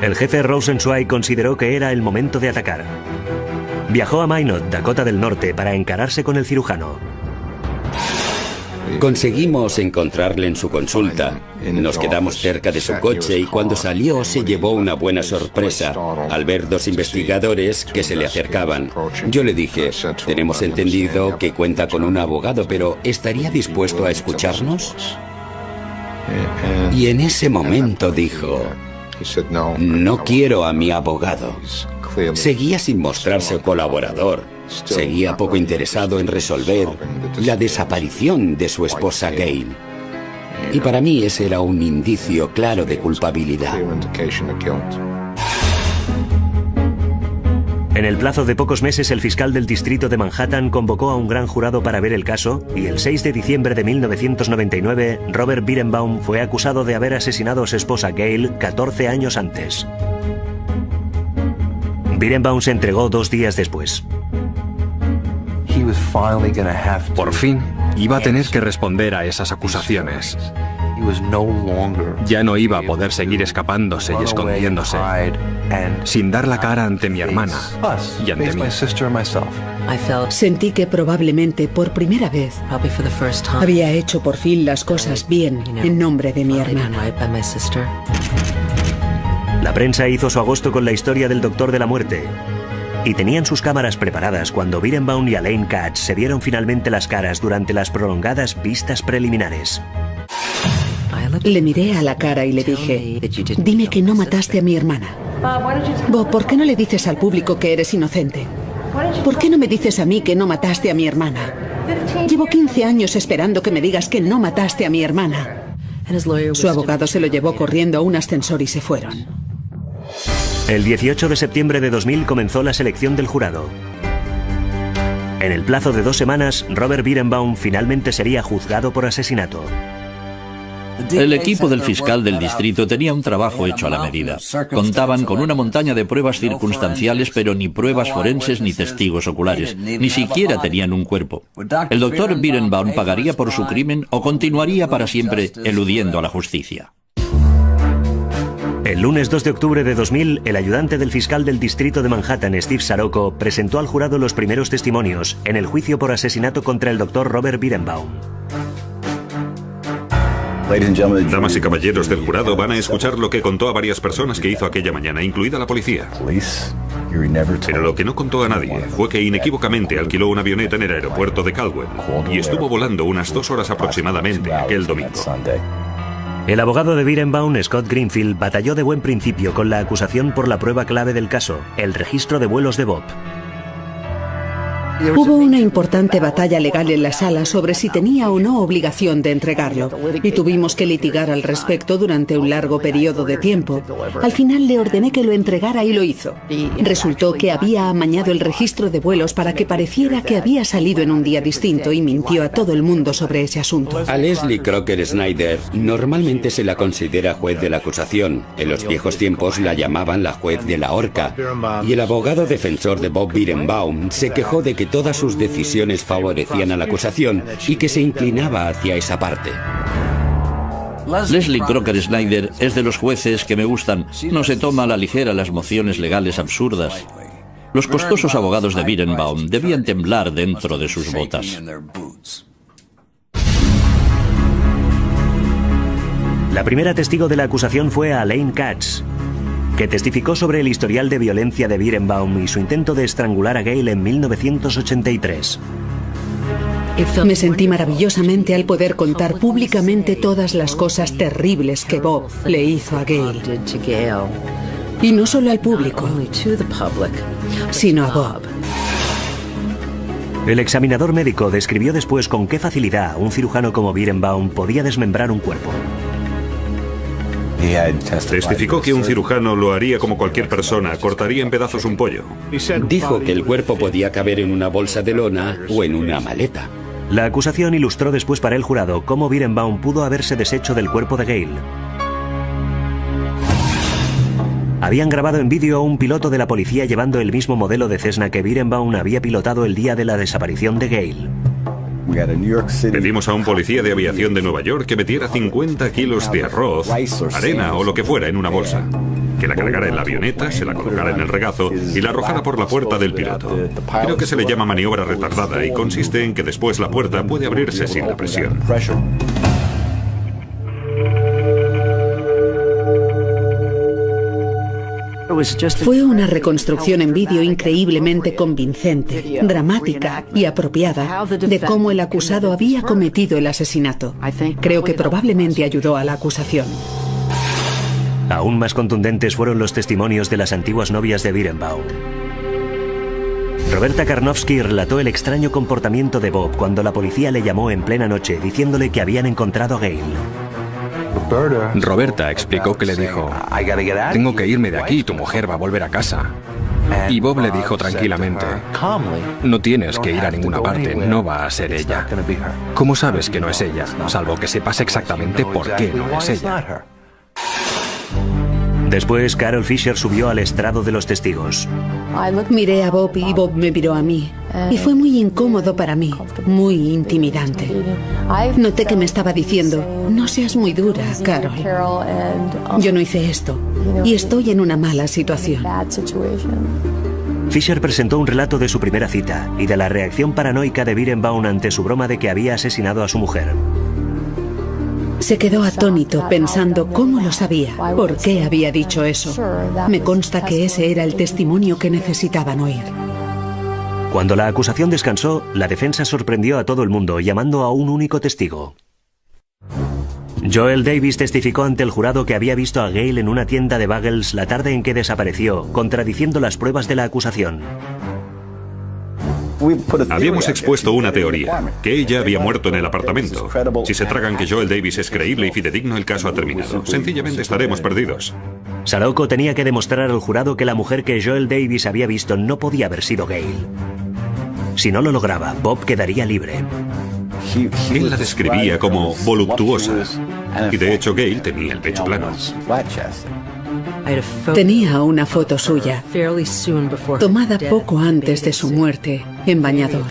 Speaker 1: El jefe Rosenzweig consideró que era el momento de atacar. Viajó a Minot, Dakota del Norte, para encararse con el cirujano.
Speaker 4: Conseguimos encontrarle en su consulta. Nos quedamos cerca de su coche y cuando salió se llevó una buena sorpresa al ver dos investigadores que se le acercaban. Yo le dije, tenemos entendido que cuenta con un abogado, pero ¿estaría dispuesto a escucharnos? Y en ese momento dijo, no quiero a mi abogado. Seguía sin mostrarse colaborador. Seguía poco interesado en resolver la desaparición de su esposa Gail. Y para mí ese era un indicio claro de culpabilidad.
Speaker 1: En el plazo de pocos meses, el fiscal del distrito de Manhattan convocó a un gran jurado para ver el caso, y el 6 de diciembre de 1999, Robert Birenbaum fue acusado de haber asesinado a su esposa Gail 14 años antes. Birenbaum se entregó 2 días después.
Speaker 3: Por fin, iba a tener que responder a esas acusaciones. Ya no iba a poder seguir escapándose y escondiéndose, sin dar la cara ante mi hermana y ante mí.
Speaker 2: Sentí que probablemente por primera vez había hecho por fin las cosas bien en nombre de mi hermana.
Speaker 1: La prensa hizo su agosto con la historia del Doctor de la Muerte, y tenían sus cámaras preparadas cuando Birenbaum y Elaine Katz se vieron finalmente las caras durante las prolongadas vistas preliminares.
Speaker 2: Le miré a la cara y le dije, dime que no mataste a mi hermana. Bob, ¿por qué no le dices al público que eres inocente? ¿Por qué no me dices a mí que no mataste a mi hermana? Llevo 15 años esperando que me digas que no mataste a mi hermana. Su abogado se lo llevó corriendo a un ascensor y se fueron.
Speaker 1: El 18 de septiembre de 2000 comenzó la selección del jurado. En el plazo de 2 semanas, Robert Birenbaum finalmente sería juzgado por asesinato.
Speaker 5: El equipo del fiscal del distrito tenía un trabajo hecho a la medida. Contaban con una montaña de pruebas circunstanciales, pero ni pruebas forenses ni testigos oculares. Ni siquiera tenían un cuerpo. El doctor Birenbaum pagaría por su crimen o continuaría para siempre eludiendo a la justicia.
Speaker 1: El lunes 2 de octubre de 2000, el ayudante del fiscal del distrito de Manhattan, Steve Sarocco, presentó al jurado los primeros testimonios en el juicio por asesinato contra el doctor Robert Birenbaum.
Speaker 6: Damas y caballeros del jurado, van a escuchar lo que contó a varias personas que hizo aquella mañana, incluida la policía. Pero lo que no contó a nadie fue que inequívocamente alquiló una avioneta en el aeropuerto de Caldwell y estuvo volando unas 2 horas aproximadamente aquel domingo.
Speaker 1: El abogado de Birenbaum, Scott Greenfield, batalló de buen principio con la acusación por la prueba clave del caso, el registro de vuelos de Bob.
Speaker 2: Hubo una importante batalla legal en la sala sobre si tenía o no obligación de entregarlo, y tuvimos que litigar al respecto durante un largo periodo de tiempo. Al final le ordené que lo entregara y lo hizo. Resultó que había amañado el registro de vuelos para que pareciera que había salido en un día distinto y mintió a todo el mundo sobre ese asunto.
Speaker 4: A Leslie Crocker Snyder normalmente se la considera juez de la acusación. En los viejos tiempos la llamaban la juez de la horca. Y el abogado defensor de Bob Beerenbaum se quejó de que todas sus decisiones favorecían a la acusación y que se inclinaba hacia esa parte.
Speaker 5: Leslie Crocker Snyder es de los jueces que me gustan. No se toma a la ligera las mociones legales absurdas. Los costosos abogados de Beerenbaum debían temblar dentro de sus botas.
Speaker 1: La primera testigo de la acusación fue Elaine Katz, que testificó sobre el historial de violencia de Beerenbaum y su intento de estrangular a Gail en 1983.
Speaker 2: Me sentí maravillosamente al poder contar públicamente todas las cosas terribles que Bob le hizo a Gail. Y no solo al público, sino a Bob.
Speaker 1: El examinador médico describió después con qué facilidad un cirujano como Beerenbaum podía desmembrar un cuerpo.
Speaker 6: Testificó que un cirujano lo haría como cualquier persona, cortaría en pedazos un pollo.
Speaker 4: Dijo que el cuerpo podía caber en una bolsa de lona o en una maleta.
Speaker 1: La acusación ilustró después para el jurado cómo Beerenbaum pudo haberse deshecho del cuerpo de Gail. Habían grabado en vídeo a un piloto de la policía llevando el mismo modelo de Cessna que Beerenbaum había pilotado el día de la desaparición de Gail.
Speaker 6: Pedimos a un policía de aviación de Nueva York que metiera 50 kilos de arroz, arena o lo que fuera en una bolsa, que la cargara en la avioneta, se la colocara en el regazo y la arrojara por la puerta del piloto. Creo que se le llama maniobra retardada y consiste en que después la puerta puede abrirse sin la presión.
Speaker 2: Fue una reconstrucción en vídeo increíblemente convincente, dramática y apropiada de cómo el acusado había cometido el asesinato. Creo que probablemente ayudó a la acusación.
Speaker 1: Aún más contundentes fueron los testimonios de las antiguas novias de Beerenbaum. Roberta Karnowski relató el extraño comportamiento de Bob cuando la policía le llamó en plena noche diciéndole que habían encontrado a Gail.
Speaker 3: Roberta explicó que le dijo: tengo que irme de aquí, tu mujer va a volver a casa. Y Bob le dijo tranquilamente: no tienes que ir a ninguna parte, no va a ser ella. ¿Cómo sabes que no es ella? Salvo que sepas exactamente por qué no es ella.
Speaker 1: Después, Carol Fisher subió al estrado de los testigos.
Speaker 2: Miré a Bob y Bob me miró a mí. Y fue muy incómodo para mí, muy intimidante. Noté que me estaba diciendo: no seas muy dura, Carol. Yo no hice esto y estoy en una mala situación.
Speaker 1: Fisher presentó un relato de su primera cita y de la reacción paranoica de Beerenbaum ante su broma de que había asesinado a su mujer.
Speaker 2: Se quedó atónito pensando cómo lo sabía, por qué había dicho eso. Me consta que ese era el testimonio que necesitaban oír.
Speaker 1: Cuando la acusación descansó, la defensa sorprendió a todo el mundo llamando a un único testigo. Joel Davis testificó ante el jurado que había visto a Gail en una tienda de bagels la tarde en que desapareció, contradiciendo las pruebas de la acusación.
Speaker 6: Habíamos expuesto una teoría, que ella había muerto en el apartamento. Si se tragan que Joel Davis es creíble y fidedigno, el caso ha terminado. Sencillamente estaremos perdidos.
Speaker 1: Saroko tenía que demostrar al jurado que la mujer que Joel Davis había visto no podía haber sido Gail. Si no lo lograba, Bob quedaría libre.
Speaker 6: Él la describía como voluptuosa, y de hecho Gail tenía el pecho plano.
Speaker 2: Tenía una foto suya, tomada poco antes de su muerte, en bañador.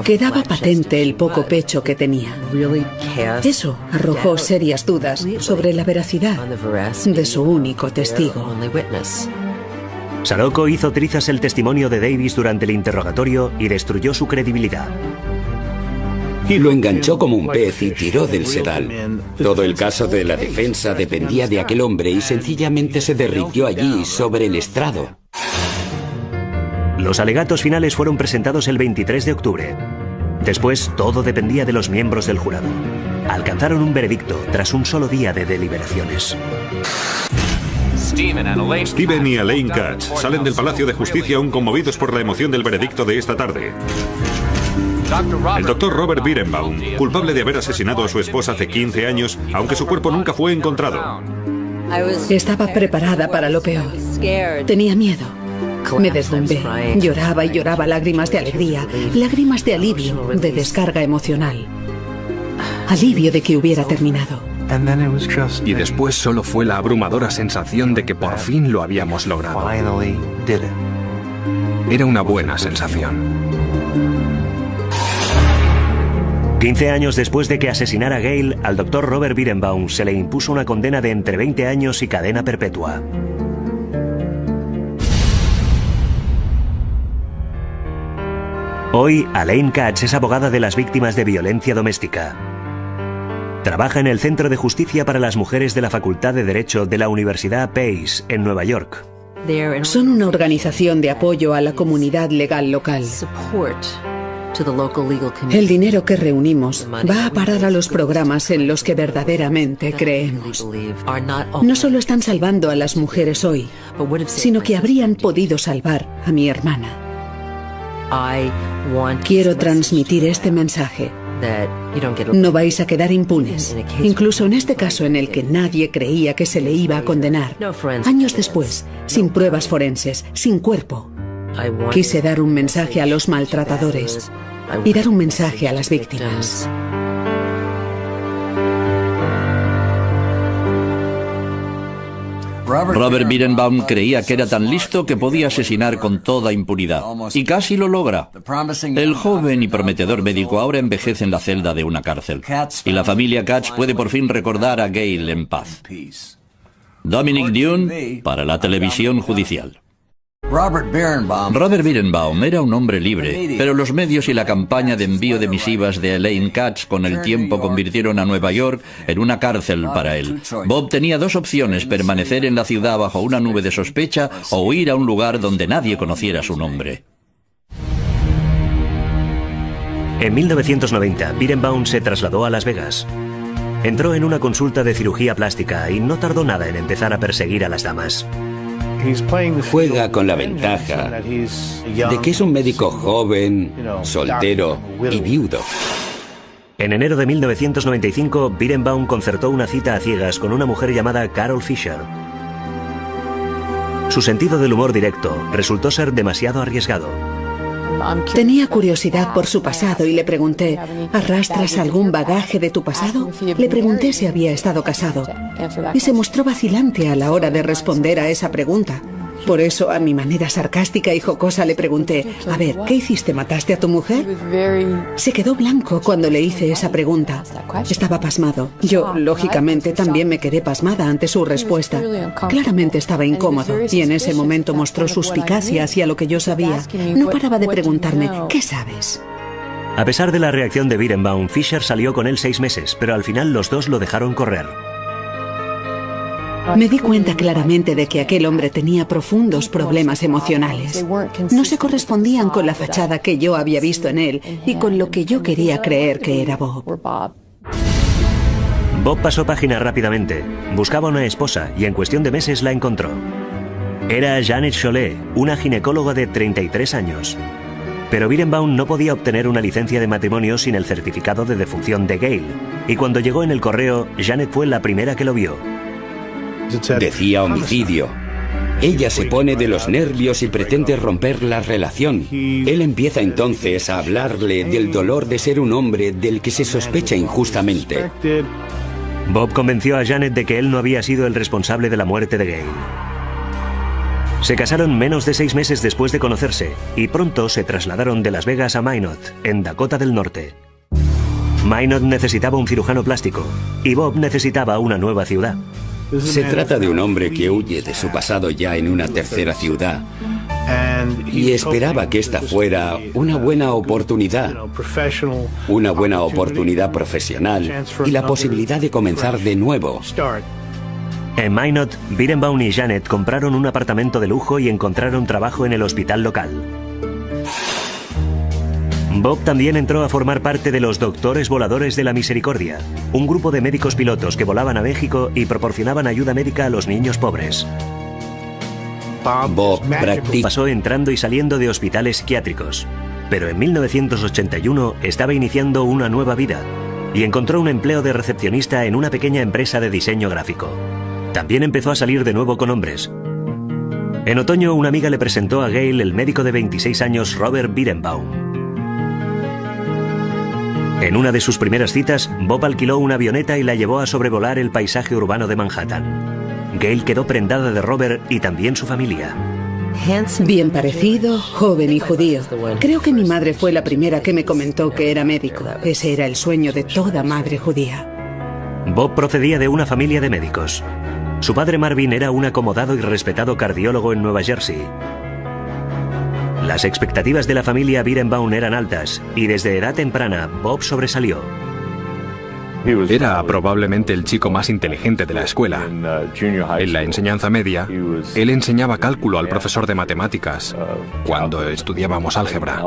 Speaker 2: Quedaba patente el poco pecho que tenía. Eso arrojó serias dudas sobre la veracidad de su único testigo.
Speaker 1: Saroko hizo trizas el testimonio de Davis durante el interrogatorio y destruyó su credibilidad.
Speaker 4: Lo enganchó como un pez y tiró del sedal. Todo el caso de la defensa dependía de aquel hombre y sencillamente se derritió allí, sobre el estrado.
Speaker 1: Los alegatos finales fueron presentados el 23 de octubre. Después, todo dependía de los miembros del jurado. Alcanzaron un veredicto tras un solo día de deliberaciones.
Speaker 6: Steven y Elaine Katz salen del Palacio de Justicia aún conmovidos por la emoción del veredicto de esta tarde. El doctor Robert Beerenbaum, culpable de haber asesinado a su esposa hace 15 años, aunque su cuerpo nunca fue encontrado.
Speaker 2: Estaba preparada para lo peor. Tenía miedo. Me desbombé. Lloraba y lloraba lágrimas de alegría, lágrimas de alivio, de descarga emocional. Alivio de que hubiera terminado.
Speaker 3: Y después solo fue la abrumadora sensación de que por fin lo habíamos logrado. Era una buena sensación.
Speaker 1: 15 años después de que asesinara a Gail, al doctor Robert Beerenbaum se le impuso una condena de entre 20 años y cadena perpetua. Hoy, Elaine Katz es abogada de las víctimas de violencia doméstica. Trabaja en el Centro de Justicia para las Mujeres de la Facultad de Derecho de la Universidad Pace, en Nueva York.
Speaker 2: Son una organización de apoyo a la comunidad legal local. El dinero que reunimos va a parar a los programas en los que verdaderamente creemos. No solo están salvando a las mujeres hoy, sino que habrían podido salvar a mi hermana. Quiero transmitir este mensaje. No vais a quedar impunes, incluso en este caso en el que nadie creía que se le iba a condenar. Años después, sin pruebas forenses, sin cuerpo, quise dar un mensaje a los maltratadores y dar un mensaje a las víctimas.
Speaker 5: Robert Beerenbaum creía que era tan listo que podía asesinar con toda impunidad. Y casi lo logra. El joven y prometedor médico ahora envejece en la celda de una cárcel. Y la familia Katz puede por fin recordar a Gail en paz. Dominic Dune para la televisión judicial. Robert Beerenbaum era un hombre libre, pero los medios y la campaña de envío de misivas de Elaine Katz con el tiempo convirtieron a Nueva York en una cárcel para él. Bob tenía dos opciones: permanecer en la ciudad bajo una nube de sospecha o huir a un lugar donde nadie conociera su nombre.
Speaker 1: En 1990, Beerenbaum se trasladó a Las Vegas. Entró en una consulta de cirugía plástica y no tardó nada en empezar a perseguir a las damas.
Speaker 4: Juega con la ventaja de que es un médico joven, soltero y viudo.
Speaker 1: En enero de 1995, Beerenbaum concertó una cita a ciegas con una mujer llamada Carol Fisher. Su sentido del humor directo resultó ser demasiado arriesgado.
Speaker 2: Tenía curiosidad por su pasado y le pregunté: ¿arrastras algún bagaje de tu pasado? Le pregunté si había estado casado y se mostró vacilante a la hora de responder a esa pregunta. Por eso, a mi manera sarcástica y jocosa, le pregunté: a ver, ¿qué hiciste? ¿Mataste a tu mujer? Se quedó blanco cuando le hice esa pregunta. Estaba pasmado. Yo, lógicamente, también me quedé pasmada ante su respuesta. Claramente estaba incómodo y en ese momento mostró suspicacia hacia lo que yo sabía. No paraba de preguntarme: ¿qué sabes?
Speaker 1: A pesar de la reacción de Beerenbaum, Fisher salió con él 6 meses, pero al final los dos lo dejaron correr.
Speaker 2: Me di cuenta claramente de que aquel hombre tenía profundos problemas emocionales. No se correspondían con la fachada que yo había visto en él y con lo que yo quería creer que era Bob.
Speaker 1: Bob pasó página rápidamente. Buscaba una esposa y en cuestión de meses la encontró. Era Janet Chollet, una ginecóloga de 33 años. Pero Beerenbaum no podía obtener una licencia de matrimonio sin el certificado de defunción de Gail. Y cuando llegó en el correo, Janet fue la primera que lo vio.
Speaker 4: Decía homicidio. Ella se pone de los nervios y pretende romper la relación. Él empieza entonces a hablarle del dolor de ser un hombre del que se sospecha injustamente.
Speaker 1: Bob convenció a Janet de que él no había sido el responsable de la muerte de Gail. Se casaron menos de 6 meses después de conocerse y pronto se trasladaron de Las Vegas a Minot, en Dakota del Norte. Minot necesitaba un cirujano plástico y Bob necesitaba una nueva ciudad.
Speaker 4: Se trata de un hombre que huye de su pasado ya en una tercera ciudad y esperaba que esta fuera una buena oportunidad profesional y la posibilidad de comenzar de nuevo.
Speaker 1: En Minot, Beerenbaum y Janet compraron un apartamento de lujo y encontraron trabajo en el hospital local. Bob también entró a formar parte de los Doctores Voladores de la Misericordia, un grupo de médicos pilotos que volaban a México y proporcionaban ayuda médica a los niños pobres.
Speaker 4: Bob
Speaker 1: Pasó entrando y saliendo de hospitales psiquiátricos, pero en 1981 estaba iniciando una nueva vida y encontró un empleo de recepcionista en una pequeña empresa de diseño gráfico. También empezó a salir de nuevo con hombres. En otoño, una amiga le presentó a Gail el médico de 26 años Robert Birenbaum. En una de sus primeras citas, Bob alquiló una avioneta y la llevó a sobrevolar el paisaje urbano de Manhattan. Gail quedó prendada de Robert y también su familia.
Speaker 2: Bien parecido, joven y judío. Creo que mi madre fue la primera que me comentó que era médico. Ese era el sueño de toda madre judía.
Speaker 1: Bob procedía de una familia de médicos. Su padre Marvin era un acomodado y respetado cardiólogo en Nueva Jersey. Las expectativas de la familia Birenbaum eran altas y desde edad temprana Bob sobresalió.
Speaker 3: Era probablemente el chico más inteligente de la escuela. En la enseñanza media, él enseñaba cálculo al profesor de matemáticas cuando estudiábamos álgebra.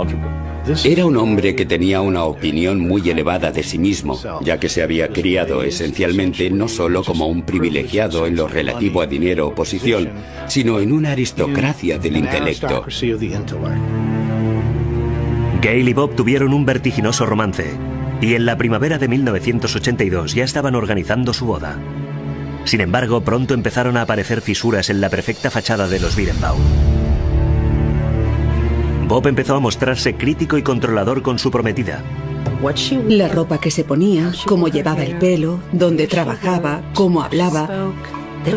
Speaker 4: Era un hombre que tenía una opinión muy elevada de sí mismo, ya que se había criado esencialmente no solo como un privilegiado en lo relativo a dinero o posición, sino en una aristocracia del intelecto.
Speaker 1: Gail y Bob tuvieron un vertiginoso romance, y en la primavera de 1982 ya estaban organizando su boda. Sin embargo, pronto empezaron a aparecer fisuras en la perfecta fachada de los Birenbaum. Bob empezó a mostrarse crítico y controlador con su prometida.
Speaker 2: La ropa que se ponía, cómo llevaba el pelo, dónde trabajaba, cómo hablaba.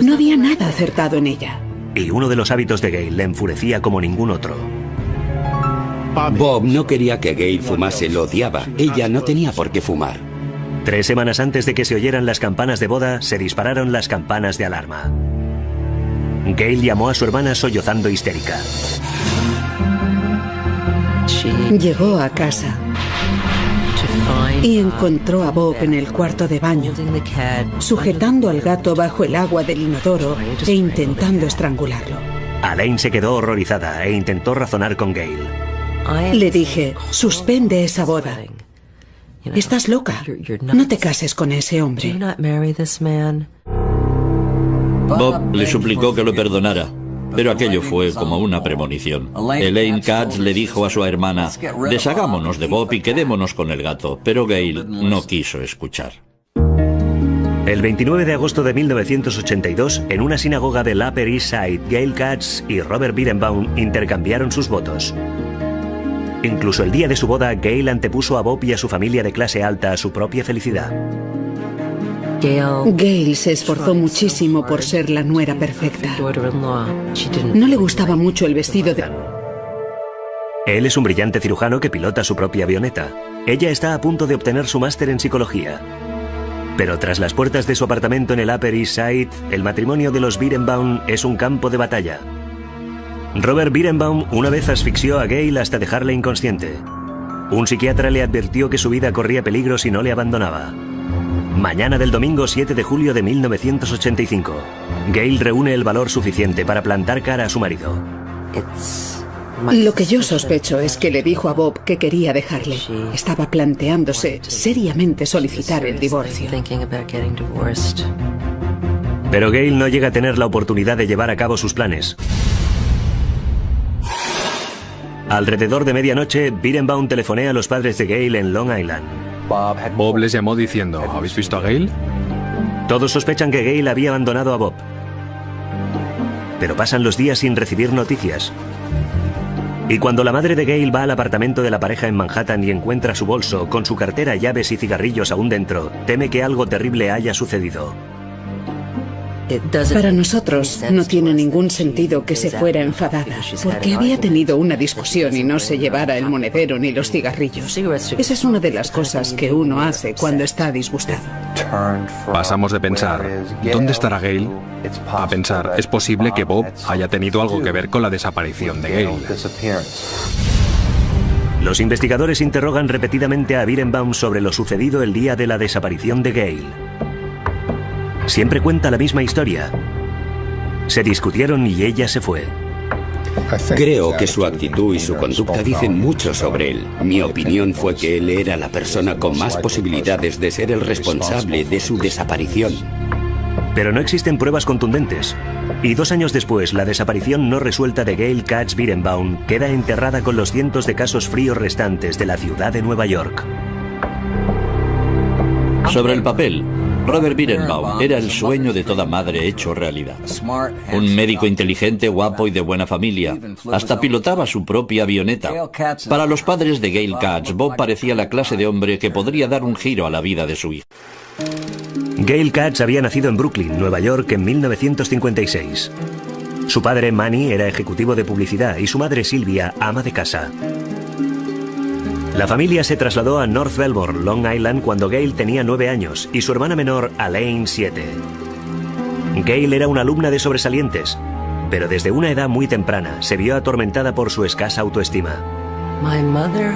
Speaker 2: No había nada acertado en ella.
Speaker 1: Y uno de los hábitos de Gail le enfurecía como ningún otro.
Speaker 4: Bob no quería que Gail fumase, lo odiaba. Ella no tenía por qué fumar.
Speaker 1: 3 semanas antes de que se oyeran las campanas de boda, se dispararon las campanas de alarma. Gail llamó a su hermana sollozando histérica.
Speaker 2: Llegó a casa y encontró a Bob en el cuarto de baño, sujetando al gato bajo el agua del inodoro e intentando estrangularlo.
Speaker 1: Elaine se quedó horrorizada e intentó razonar con Gail.
Speaker 2: Le dije, suspende esa boda. Estás loca. No te cases con ese hombre.
Speaker 5: Bob le suplicó que lo perdonara, pero aquello fue como una premonición. Elaine Katz le dijo a su hermana, deshagámonos de Bob y quedémonos con el gato, pero Gail no quiso escuchar.
Speaker 1: El 29 de agosto de 1982, en una sinagoga del Upper East Side, Gail Katz y Robert Birenbaum intercambiaron sus votos. Incluso el día de su boda, Gail antepuso a Bob y a su familia de clase alta a su propia felicidad.
Speaker 2: Gail se esforzó muchísimo por ser la nuera perfecta. No le gustaba mucho el vestido de...
Speaker 1: Él es un brillante cirujano que pilota su propia avioneta. Ella está a punto de obtener su máster en psicología. Pero tras las puertas de su apartamento en el Upper East Side, el matrimonio de los Birenbaum es un campo de batalla. Robert Birenbaum una vez asfixió a Gail hasta dejarla inconsciente. Un psiquiatra le advirtió que su vida corría peligro si no le abandonaba. Mañana del domingo 7 de julio de 1985, Gail reúne el valor suficiente para plantar cara a su marido.
Speaker 2: Lo que yo sospecho es que le dijo a Bob que quería dejarle. Estaba planteándose seriamente solicitar el divorcio.
Speaker 1: Pero Gail no llega a tener la oportunidad de llevar a cabo sus planes. Alrededor de medianoche, Birenbaum telefonea a los padres de Gail en Long Island.
Speaker 3: Bob les llamó diciendo, ¿habéis visto a Gail?
Speaker 1: Todos sospechan que Gail había abandonado a Bob. Pero pasan los días sin recibir noticias. Y cuando la madre de Gail va al apartamento de la pareja en Manhattan y encuentra su bolso con su cartera, llaves y cigarrillos aún dentro, teme que algo terrible haya sucedido.
Speaker 2: Para nosotros no tiene ningún sentido que se fuera enfadada, porque había tenido una discusión y no se llevara el monedero ni los cigarrillos. Esa es una de las cosas que uno hace cuando está disgustado.
Speaker 3: Pasamos de pensar, ¿dónde estará Gail?, a pensar, es posible que Bob haya tenido algo que ver con la desaparición de Gail.
Speaker 1: Los investigadores interrogan repetidamente a Birenbaum sobre lo sucedido el día de la desaparición de Gail. Siempre cuenta la misma historia. Se discutieron y ella se fue.
Speaker 4: Creo que su actitud y su conducta dicen mucho sobre él. Mi opinión fue que él era la persona con más posibilidades de ser el responsable de su desaparición.
Speaker 1: Pero no existen pruebas contundentes. Y 2 años después, la desaparición no resuelta de Gail Katz Birenbaum queda enterrada con los cientos de casos fríos restantes de la ciudad de Nueva York.
Speaker 5: Sobre el papel, Robert Birenbaum era el sueño de toda madre hecho realidad. Un médico inteligente, guapo y de buena familia. Hasta pilotaba su propia avioneta. Para los padres de Gail Katz, Bob parecía la clase de hombre que podría dar un giro a la vida de su hija.
Speaker 1: Gail Katz había nacido en Brooklyn, Nueva York, en 1956. Su padre, Manny, era ejecutivo de publicidad y su madre, Sylvia, ama de casa. La familia se trasladó a North Belmore, Long Island, cuando Gail tenía 9 años y su hermana menor, Elaine, 7. Gail era una alumna de sobresalientes, pero desde una edad muy temprana se vio atormentada por su escasa autoestima.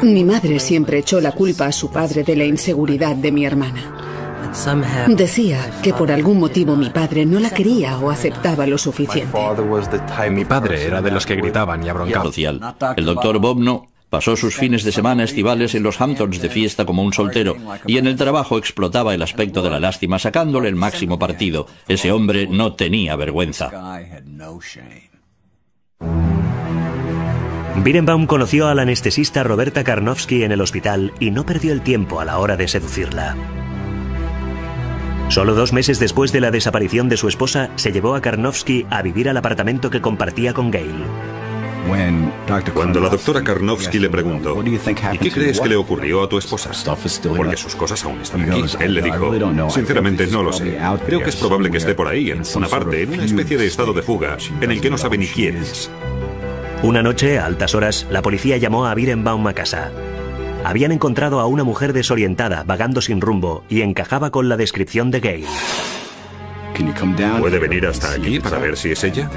Speaker 2: Mi madre siempre echó la culpa a su padre de la inseguridad de mi hermana. Decía que por algún motivo mi padre no la quería o aceptaba lo suficiente.
Speaker 3: Mi padre era de los que gritaban y abroncaban.
Speaker 5: El doctor Bob no. Pasó sus fines de semana estivales en los Hamptons de fiesta como un soltero, y en el trabajo explotaba el aspecto de la lástima, sacándole el máximo partido. Ese hombre no tenía vergüenza.
Speaker 1: Birenbaum conoció a la anestesista Roberta Karnofsky en el hospital y no perdió el tiempo a la hora de seducirla. Solo 2 meses después de la desaparición de su esposa, se llevó a Karnofsky a vivir al apartamento que compartía con Gail.
Speaker 6: Cuando la doctora Karnofsky le preguntó, ¿y qué crees que le ocurrió a tu esposa? Porque sus cosas aún están aquí. Él le dijo, sinceramente no lo sé. Creo que es probable que esté por ahí, en una parte, en una especie de estado de fuga, en el que no sabe ni quién es.
Speaker 1: Una noche, a altas horas, la policía llamó a Birenbaum a casa. Habían encontrado a una mujer desorientada, vagando sin rumbo, y encajaba con la descripción de Gail.
Speaker 6: ¿Puede venir hasta aquí para ver si es ella?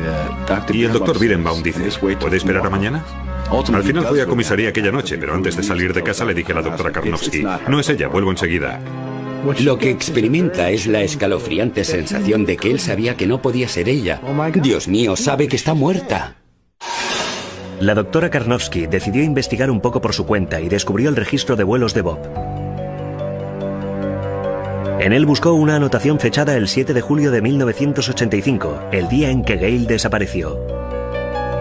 Speaker 6: Y el doctor Birenbaum dice, ¿puede esperar a mañana? Al final fui a comisaría aquella noche, pero antes de salir de casa le dije a la doctora Karnofsky, no es ella, vuelvo enseguida.
Speaker 4: Lo que experimenta es la escalofriante sensación de que él sabía que no podía ser ella. Dios mío, sabe que está muerta.
Speaker 1: La doctora Karnofsky decidió investigar un poco por su cuenta y descubrió el registro de vuelos de Bob. En él buscó una anotación fechada el 7 de julio de 1985, el día en que Gail desapareció.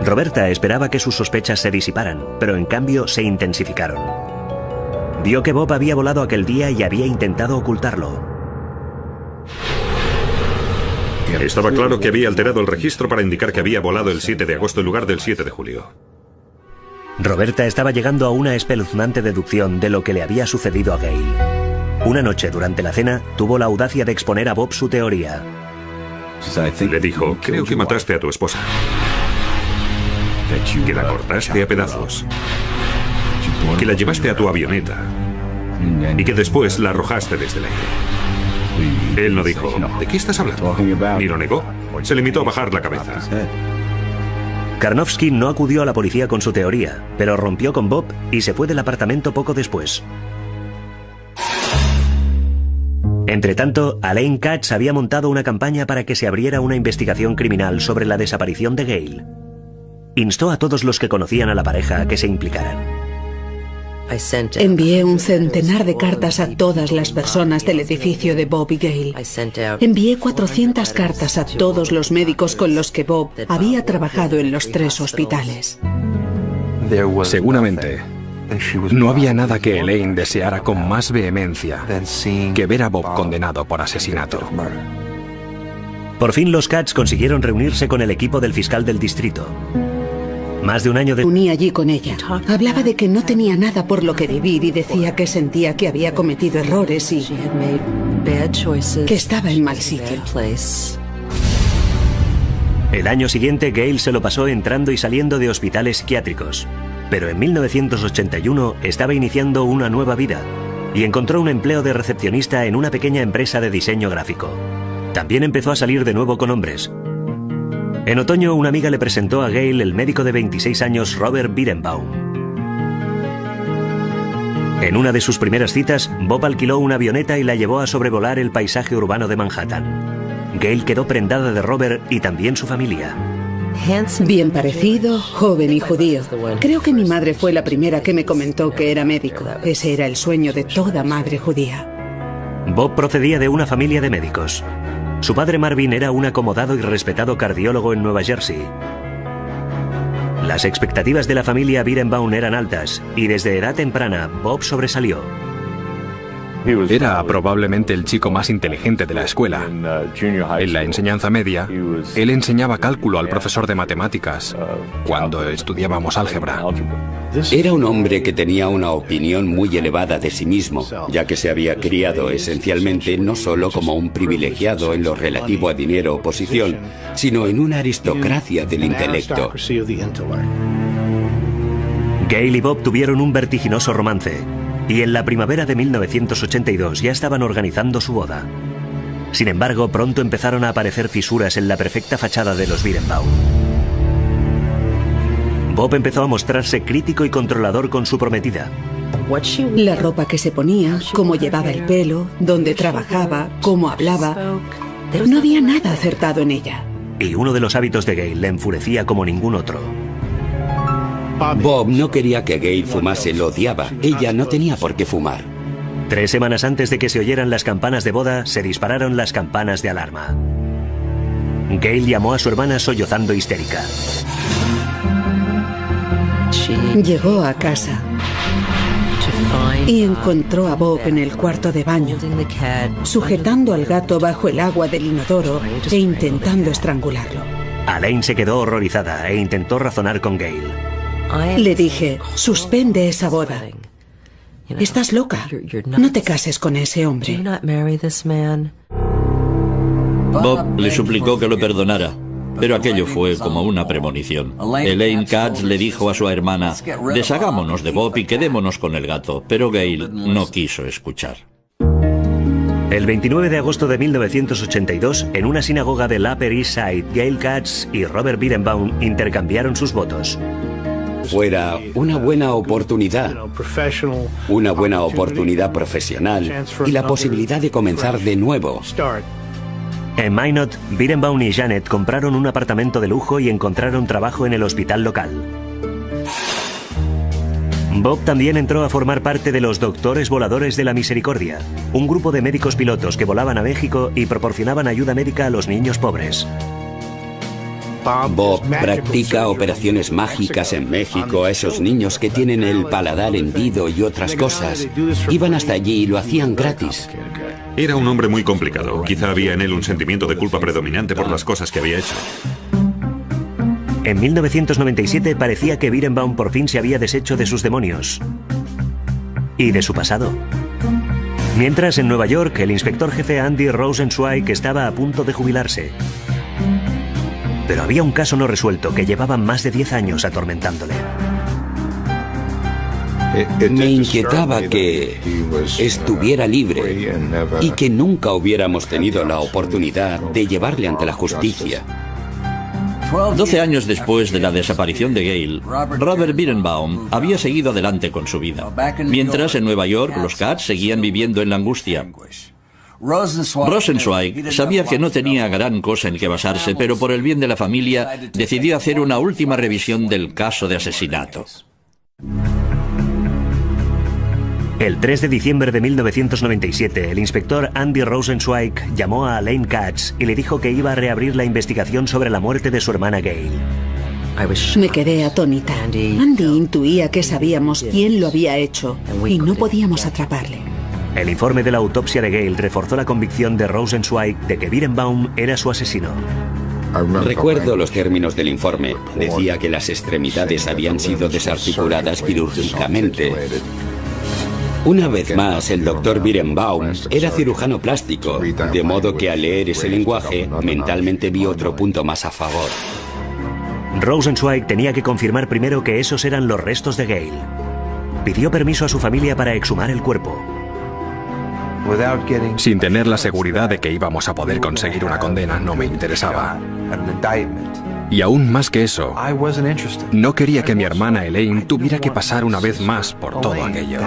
Speaker 1: Roberta esperaba que sus sospechas se disiparan, pero en cambio se intensificaron. Vio que Bob había volado aquel día y había intentado ocultarlo.
Speaker 6: Estaba claro que había alterado el registro para indicar que había volado el 7 de agosto en lugar del 7 de julio.
Speaker 1: Roberta estaba llegando a una espeluznante deducción de lo que le había sucedido a Gail. Una noche durante la cena tuvo la audacia de exponer a Bob su teoría.
Speaker 6: Le dijo, creo que mataste a tu esposa. Que la cortaste a pedazos. Que la llevaste a tu avioneta. Y que después la arrojaste desde el aire. Él no dijo, ¿de qué estás hablando? Ni lo negó. Se limitó a bajar la cabeza.
Speaker 1: Karnofsky no acudió a la policía con su teoría, pero rompió con Bob y se fue del apartamento poco después. Entretanto, Elaine Katz había montado una campaña para que se abriera una investigación criminal sobre la desaparición de Gail. Instó a todos los que conocían a la pareja a que se implicaran.
Speaker 2: Envié un centenar de cartas a todas las personas del edificio de Bob y Gail. Envié 400 cartas a todos los médicos con los que Bob había trabajado en los 3 hospitales.
Speaker 3: Seguramente, no había nada que Elaine deseara con más vehemencia que ver a Bob condenado por asesinato.
Speaker 1: Por fin los Katz consiguieron reunirse con el equipo del fiscal del distrito. Más de un año
Speaker 2: uní allí con ella. Hablaba de que no tenía nada por lo que vivir y decía que sentía que había cometido errores y que estaba en mal sitio.
Speaker 1: El año siguiente, Gail se lo pasó entrando y saliendo de hospitales psiquiátricos. Pero en 1981 estaba iniciando una nueva vida y encontró un empleo de recepcionista en una pequeña empresa de diseño gráfico. También empezó a salir de nuevo con hombres. En otoño, una amiga le presentó a Gail el médico de 26 años Robert Birenbaum. En una de sus primeras citas, Bob alquiló una avioneta y la llevó a sobrevolar el paisaje urbano de Manhattan. Gail quedó prendada de Robert y también su familia.
Speaker 2: Bien parecido, joven y judío. Creo que mi madre fue la primera que me comentó que era médico. Ese era el sueño de toda madre judía.
Speaker 1: Bob procedía de una familia de médicos. Su padre Marvin era un acomodado y respetado cardiólogo en Nueva Jersey. Las expectativas de la familia Birenbaum eran altas y desde edad temprana Bob sobresalió.
Speaker 3: Era probablemente el chico más inteligente de la escuela. En la enseñanza media, él enseñaba cálculo al profesor de matemáticas cuando estudiábamos álgebra.
Speaker 4: Era un hombre que tenía una opinión muy elevada de sí mismo, ya que se había criado esencialmente no solo como un privilegiado en lo relativo a dinero o posición, sino en una aristocracia del intelecto.
Speaker 1: Gail y Bob tuvieron un vertiginoso romance. Y en la primavera de 1982 ya estaban organizando su boda. Sin embargo, pronto empezaron a aparecer fisuras en la perfecta fachada de los Birenbaum. Bob empezó a mostrarse crítico y controlador con su prometida.
Speaker 2: La ropa que se ponía, cómo llevaba el pelo, dónde trabajaba, cómo hablaba. No había nada acertado en ella.
Speaker 1: Y uno de los hábitos de Gail le enfurecía como ningún otro.
Speaker 4: Bob no quería que Gail fumase, lo odiaba. Ella no tenía por qué fumar.
Speaker 1: 3 semanas antes de que se oyeran las campanas de boda, se dispararon las campanas de alarma. Gail llamó a su hermana sollozando histérica.
Speaker 2: Llegó a casa y encontró a Bob en el cuarto de baño, sujetando al gato bajo el agua del inodoro e intentando estrangularlo.
Speaker 1: Elaine se quedó horrorizada e intentó razonar con Gail.
Speaker 2: Le dije, suspende esa boda. Estás loca. No te cases con ese hombre.
Speaker 5: Bob le suplicó que lo perdonara, pero aquello fue como una premonición. Elaine Katz le dijo a su hermana, deshagámonos de Bob y quedémonos con el gato, pero Gail no quiso escuchar.
Speaker 1: El 29 de agosto de 1982, en una sinagoga del Upper East Side, Gail Katz y Robert Birenbaum intercambiaron sus votos.
Speaker 4: Fuera una buena oportunidad profesional y la posibilidad de comenzar de nuevo.
Speaker 1: En Minot, Birenbaum y Janet compraron un apartamento de lujo y encontraron trabajo en el hospital local. Bob también entró a formar parte de los Doctores Voladores de la Misericordia, un grupo de médicos pilotos que volaban a México y proporcionaban ayuda médica a los niños pobres.
Speaker 4: Bob practica operaciones mágicas en México a esos niños que tienen el paladar hendido y otras cosas. Iban hasta allí y lo hacían gratis.
Speaker 6: Era un hombre muy complicado. Quizá había en él un sentimiento de culpa predominante por las cosas que había hecho.
Speaker 1: En 1997 parecía que Birenbaum por fin se había deshecho de sus demonios y de su pasado. Mientras, en Nueva York, el inspector jefe Andy Rosenzweig estaba a punto de jubilarse. Pero había un caso no resuelto que llevaba más de 10 años atormentándole.
Speaker 4: Me inquietaba que estuviera libre y que nunca hubiéramos tenido la oportunidad de llevarle ante la justicia.
Speaker 5: 12 años después de la desaparición de Gail, Robert Birenbaum había seguido adelante con su vida. Mientras, en Nueva York, los Katz seguían viviendo en la angustia. Rosenzweig sabía que no tenía gran cosa en que basarse, pero por el bien de la familia decidió hacer una última revisión del caso de asesinato.
Speaker 1: El 3 de diciembre de 1997, el inspector Andy Rosenzweig llamó a Elaine Katz y le dijo que iba a reabrir la investigación sobre la muerte de su hermana Gail.
Speaker 2: Me quedé atónita. Andy intuía que sabíamos quién lo había hecho y no podíamos atraparle.
Speaker 1: El informe de la autopsia de Gail reforzó la convicción de Rosenzweig de que Birenbaum era su asesino.
Speaker 4: Recuerdo los términos del informe. Decía que las extremidades habían sido desarticuladas quirúrgicamente. Una vez más, el doctor Birenbaum era cirujano plástico, de modo que al leer ese lenguaje, mentalmente vi otro punto más a favor.
Speaker 1: Rosenzweig tenía que confirmar primero que esos eran los restos de Gail. Pidió permiso a su familia para exhumar el cuerpo.
Speaker 3: Sin tener la seguridad de que íbamos a poder conseguir una condena, no me interesaba. Y aún más que eso, no quería que mi hermana Elaine tuviera que pasar una vez más por todo aquello.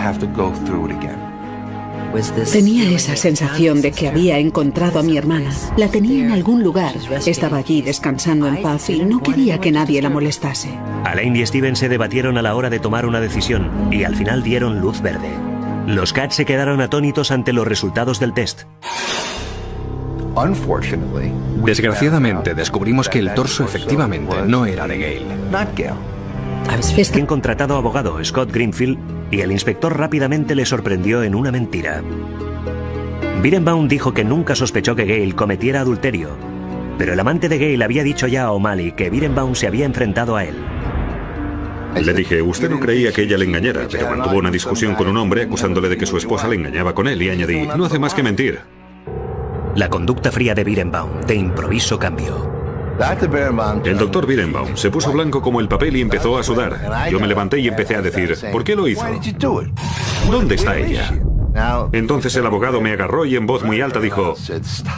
Speaker 2: Tenía esa sensación de que había encontrado a mi hermana. La tenía en algún lugar. Estaba allí descansando en paz y no quería que nadie la molestase.
Speaker 1: Alain y Steven se debatieron a la hora de tomar una decisión y al final dieron luz verde. Los Cats se quedaron atónitos ante los resultados del test.
Speaker 3: Desgraciadamente descubrimos que el torso efectivamente no era de Gail.
Speaker 1: Quien contratado abogado, Scott Greenfield, y el inspector rápidamente le sorprendió en una mentira. Birenbaum dijo que nunca sospechó que Gail cometiera adulterio, pero el amante de Gail había dicho ya a O'Malley que Birenbaum se había enfrentado a él.
Speaker 6: Le dije, usted no creía que ella le engañara, pero mantuvo una discusión con un hombre acusándole de que su esposa le engañaba con él y añadí, no hace más que mentir.
Speaker 1: La conducta fría de Birenbaum de improviso cambió.
Speaker 6: El doctor Birenbaum se puso blanco como el papel y empezó a sudar. Yo me levanté y empecé a decir, ¿por qué lo hizo? ¿Dónde está ella? Entonces el abogado me agarró y en voz muy alta dijo,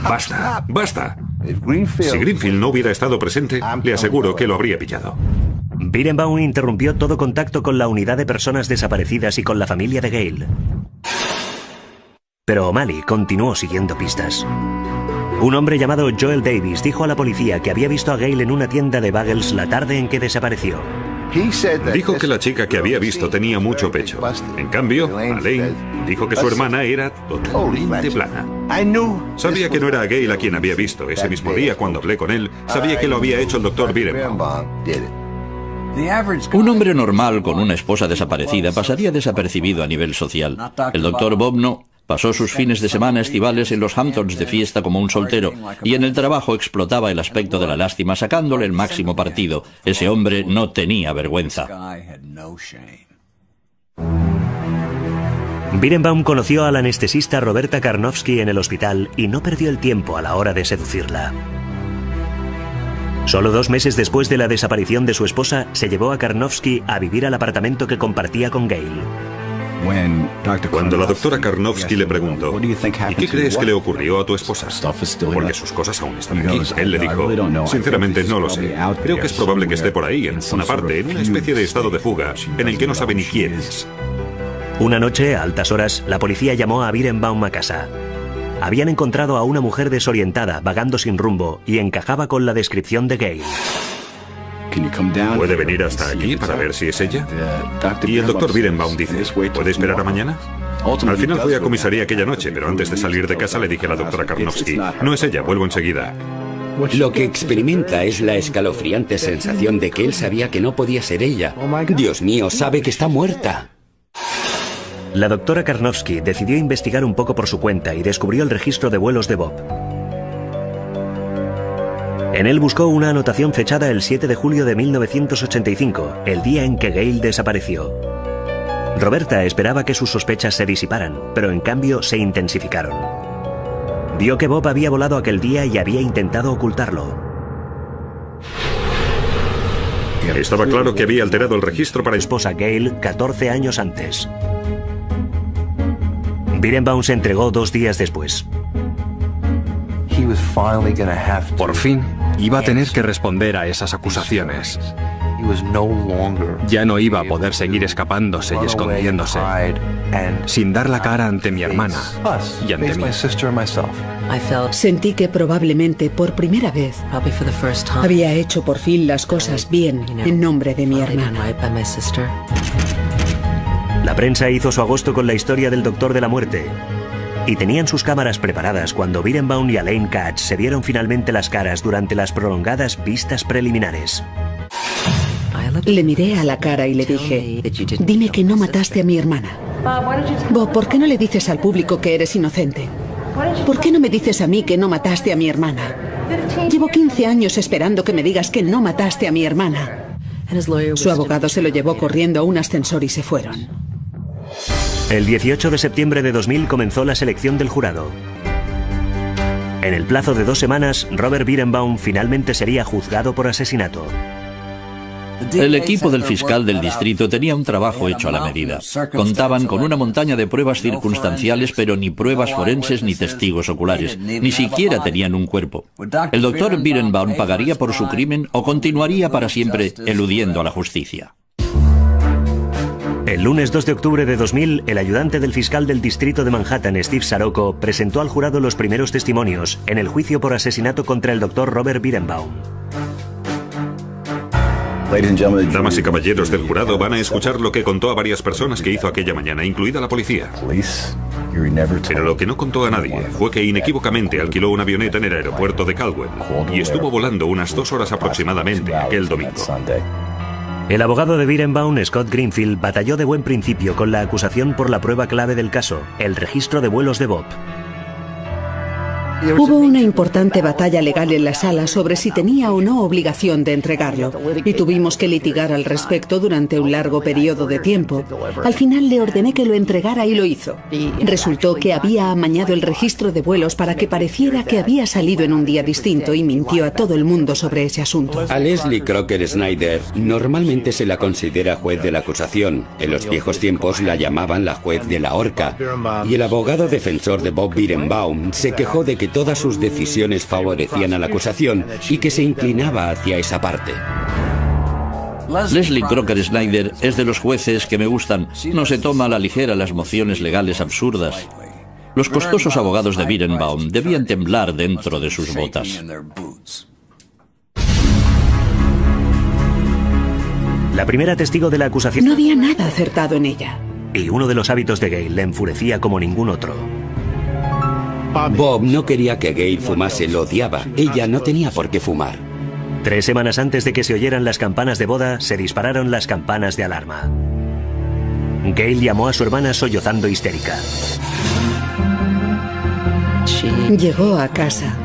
Speaker 6: basta, basta. Si Greenfield no hubiera estado presente, le aseguro que lo habría pillado.
Speaker 1: Birenbaum interrumpió todo contacto con la unidad de personas desaparecidas y con la familia de Gail. Pero O'Malley continuó siguiendo pistas. Un hombre llamado Joel Davis dijo a la policía que había visto a Gail en una tienda de bagels la tarde en que desapareció.
Speaker 6: Dijo que la chica que había visto tenía mucho pecho. En cambio, Alain dijo que su hermana era totalmente plana. Sabía que no era a Gail a quien había visto. Ese mismo día, cuando hablé con él, sabía que lo había hecho el doctor Birenbaum.
Speaker 5: Un hombre normal con una esposa desaparecida pasaría desapercibido a nivel social. El doctor Bob no. Pasó sus fines de semana estivales en los Hamptons de fiesta como un soltero, y en el trabajo explotaba el aspecto de la lástima sacándole el máximo partido. Ese hombre no tenía vergüenza.
Speaker 1: Birenbaum conoció a la anestesista Roberta Karnofsky en el hospital y no perdió el tiempo a la hora de seducirla. Solo 2 meses después de la desaparición de su esposa, se llevó a Karnofsky a vivir al apartamento que compartía con Gail.
Speaker 6: Cuando la doctora Karnofsky le preguntó, ¿y qué crees que le ocurrió a tu esposa? Porque sus cosas aún están aquí. Él le dijo, sinceramente no lo sé. Creo que es probable que esté por ahí, en una parte, en una especie de estado de fuga, en el que no sabe ni quién es.
Speaker 1: Una noche, a altas horas, la policía llamó a Birenbaum a casa. Habían encontrado a una mujer desorientada, vagando sin rumbo, y encajaba con la descripción de Gail.
Speaker 6: ¿Puede venir hasta aquí para ver si es ella? Y el doctor Birenbaum dice, ¿puede esperar a mañana? Al final fui a comisaría aquella noche, pero antes de salir de casa le dije a la doctora Karnofsky, no es ella, vuelvo enseguida.
Speaker 4: Lo que experimenta es la escalofriante sensación de que él sabía que no podía ser ella. Dios mío, sabe que está muerta.
Speaker 1: La doctora Karnofsky decidió investigar un poco por su cuenta y descubrió el registro de vuelos de Bob. En él buscó una anotación fechada el 7 de julio de 1985, el día en que Gail desapareció. Roberta esperaba que sus sospechas se disiparan, pero en cambio se intensificaron. Vio que Bob había volado aquel día y había intentado ocultarlo.
Speaker 6: Estaba claro que había alterado el registro para
Speaker 1: su esposa Gail 14 años antes. Birenbaum se entregó 2 días después.
Speaker 3: Por fin, iba a tener que responder a esas acusaciones. Ya no iba a poder seguir escapándose y escondiéndose, sin dar la cara ante mi hermana y ante mí.
Speaker 2: Sentí que probablemente por primera vez había hecho por fin las cosas bien en nombre de mi hermana.
Speaker 1: La prensa hizo su agosto con la historia del Doctor de la Muerte. Y tenían sus cámaras preparadas cuando Birenbaum y Alain Katz se vieron finalmente las caras durante las prolongadas vistas preliminares.
Speaker 2: Le miré a la cara y le dije, dime que no mataste a mi hermana. Bob, ¿por qué no le dices al público que eres inocente? ¿Por qué no me dices a mí que no mataste a mi hermana? Llevo 15 años esperando que me digas que no mataste a mi hermana. Su abogado se lo llevó corriendo a un ascensor y se fueron.
Speaker 1: El 18 de septiembre de 2000 comenzó la selección del jurado. En el plazo de 2 semanas, Robert Birenbaum finalmente sería juzgado por asesinato.
Speaker 5: El equipo del fiscal del distrito tenía un trabajo hecho a la medida. Contaban con una montaña de pruebas circunstanciales, pero ni pruebas forenses ni testigos oculares. Ni siquiera tenían un cuerpo. El doctor Birenbaum pagaría por su crimen o continuaría para siempre eludiendo a la justicia.
Speaker 1: El lunes 2 de octubre de 2000, el ayudante del fiscal del distrito de Manhattan, Steve Sarocco, presentó al jurado los primeros testimonios en el juicio por asesinato contra el Dr. Robert Birenbaum.
Speaker 6: Damas y caballeros del jurado van a escuchar lo que contó a varias personas que hizo aquella mañana, incluida la policía. Pero lo que no contó a nadie fue que inequívocamente alquiló una avioneta en el aeropuerto de Caldwell y estuvo volando unas 2 horas aproximadamente aquel domingo.
Speaker 1: El abogado de Birenbaum, Scott Greenfield, batalló de buen principio con la acusación por la prueba clave del caso, el registro de vuelos de Bob.
Speaker 2: Hubo una importante batalla legal en la sala sobre si tenía o no obligación de entregarlo, y tuvimos que litigar al respecto durante un largo periodo de tiempo. Al final le ordené que lo entregara y lo hizo. Resultó que había amañado el registro de vuelos para que pareciera que había salido en un día distinto y mintió a todo el mundo sobre ese asunto.
Speaker 4: A Leslie Crocker Snyder normalmente se la considera juez de la acusación. En los viejos tiempos la llamaban la juez de la horca. Y el abogado defensor de Bob Birenbaum se quejó de que todas sus decisiones favorecían a la acusación y que se inclinaba hacia esa parte.
Speaker 5: Leslie Crocker Snyder es de los jueces que me gustan. No se toma a la ligera las mociones legales absurdas. Los costosos abogados de Birenbaum debían temblar dentro de sus botas.
Speaker 1: La primera testigo de la acusación...
Speaker 2: No había nada acertado en ella.
Speaker 1: Y uno de los hábitos de Gail le enfurecía como ningún otro.
Speaker 4: Bob no quería que Gail fumase, lo odiaba. Ella no tenía por qué fumar.
Speaker 1: 3 semanas antes de que se oyeran las campanas de boda, se dispararon las campanas de alarma. Gail llamó a su hermana sollozando histérica.
Speaker 2: Llegó a casa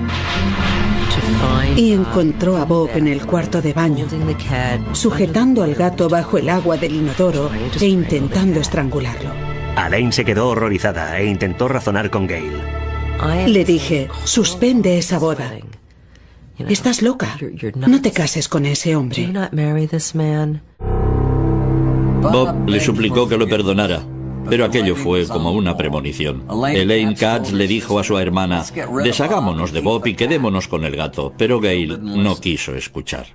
Speaker 2: y encontró a Bob en el cuarto de baño, sujetando al gato bajo el agua del inodoro e intentando estrangularlo.
Speaker 1: Elaine se quedó horrorizada e intentó razonar con Gail.
Speaker 2: Le dije, suspende esa boda. Estás loca. No te cases con ese hombre.
Speaker 5: Bob le suplicó que lo perdonara, pero aquello fue como una premonición. Elaine Katz le dijo a su hermana, deshagámonos de Bob y quedémonos con el gato, pero Gail no quiso escuchar.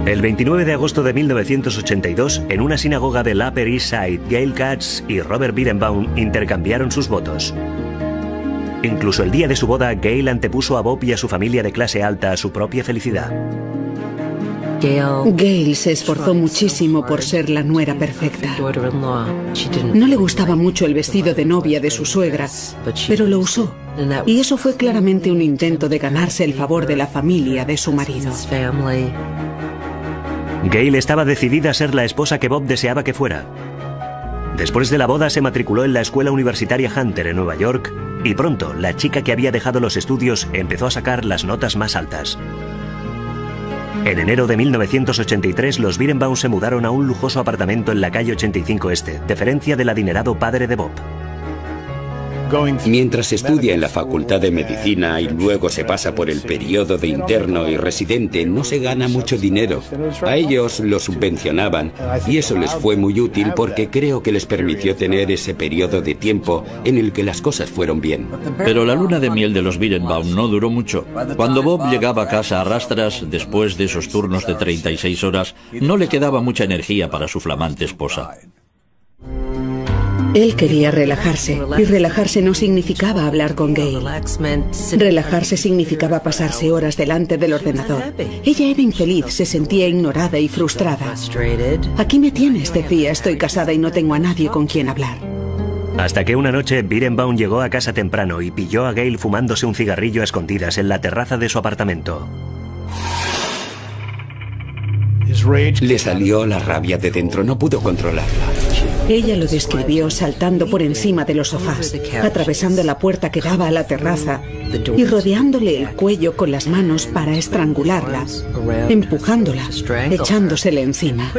Speaker 1: El 29 de agosto de 1982, en una sinagoga del Upper East Side, Gail Katz y Robert Birenbaum intercambiaron sus votos. Incluso el día de su boda, Gail antepuso a Bob y a su familia de clase alta a su propia felicidad.
Speaker 2: Gail se esforzó muchísimo por ser la nuera perfecta. No le gustaba mucho el vestido de novia de su suegra, pero lo usó. Y eso fue claramente un intento de ganarse el favor de la familia de su marido.
Speaker 1: Gail estaba decidida a ser la esposa que Bob deseaba que fuera. Después de la boda se matriculó en la escuela universitaria Hunter en Nueva York y pronto la chica que había dejado los estudios empezó a sacar las notas más altas. En enero de 1983 los Birenbaum se mudaron a un lujoso apartamento en la calle 85 Este, deferencia del adinerado padre de Bob.
Speaker 4: Mientras estudia en la Facultad de Medicina y luego se pasa por el periodo de interno y residente, no se gana mucho dinero. A ellos lo subvencionaban y eso les fue muy útil porque creo que les permitió tener ese periodo de tiempo en el que las cosas fueron bien.
Speaker 5: Pero la luna de miel de los Birenbaum no duró mucho. Cuando Bob llegaba a casa a rastras, después de esos turnos de 36 horas, no le quedaba mucha energía para su flamante esposa.
Speaker 2: Él quería relajarse, y relajarse no significaba hablar con Gail. Relajarse significaba pasarse horas delante del ordenador. Ella era infeliz, se sentía ignorada y frustrada. Aquí me tienes, decía, estoy casada y no tengo a nadie con quien hablar.
Speaker 1: Hasta que una noche Birenbaum llegó a casa temprano y pilló a Gail fumándose un cigarrillo a escondidas en la terraza de su apartamento.
Speaker 4: Le salió la rabia de dentro, no pudo controlarla.
Speaker 2: Ella lo describió saltando por encima de los sofás, atravesando la puerta que daba a la terraza y rodeándole el cuello con las manos para estrangularla, empujándola, echándosele encima.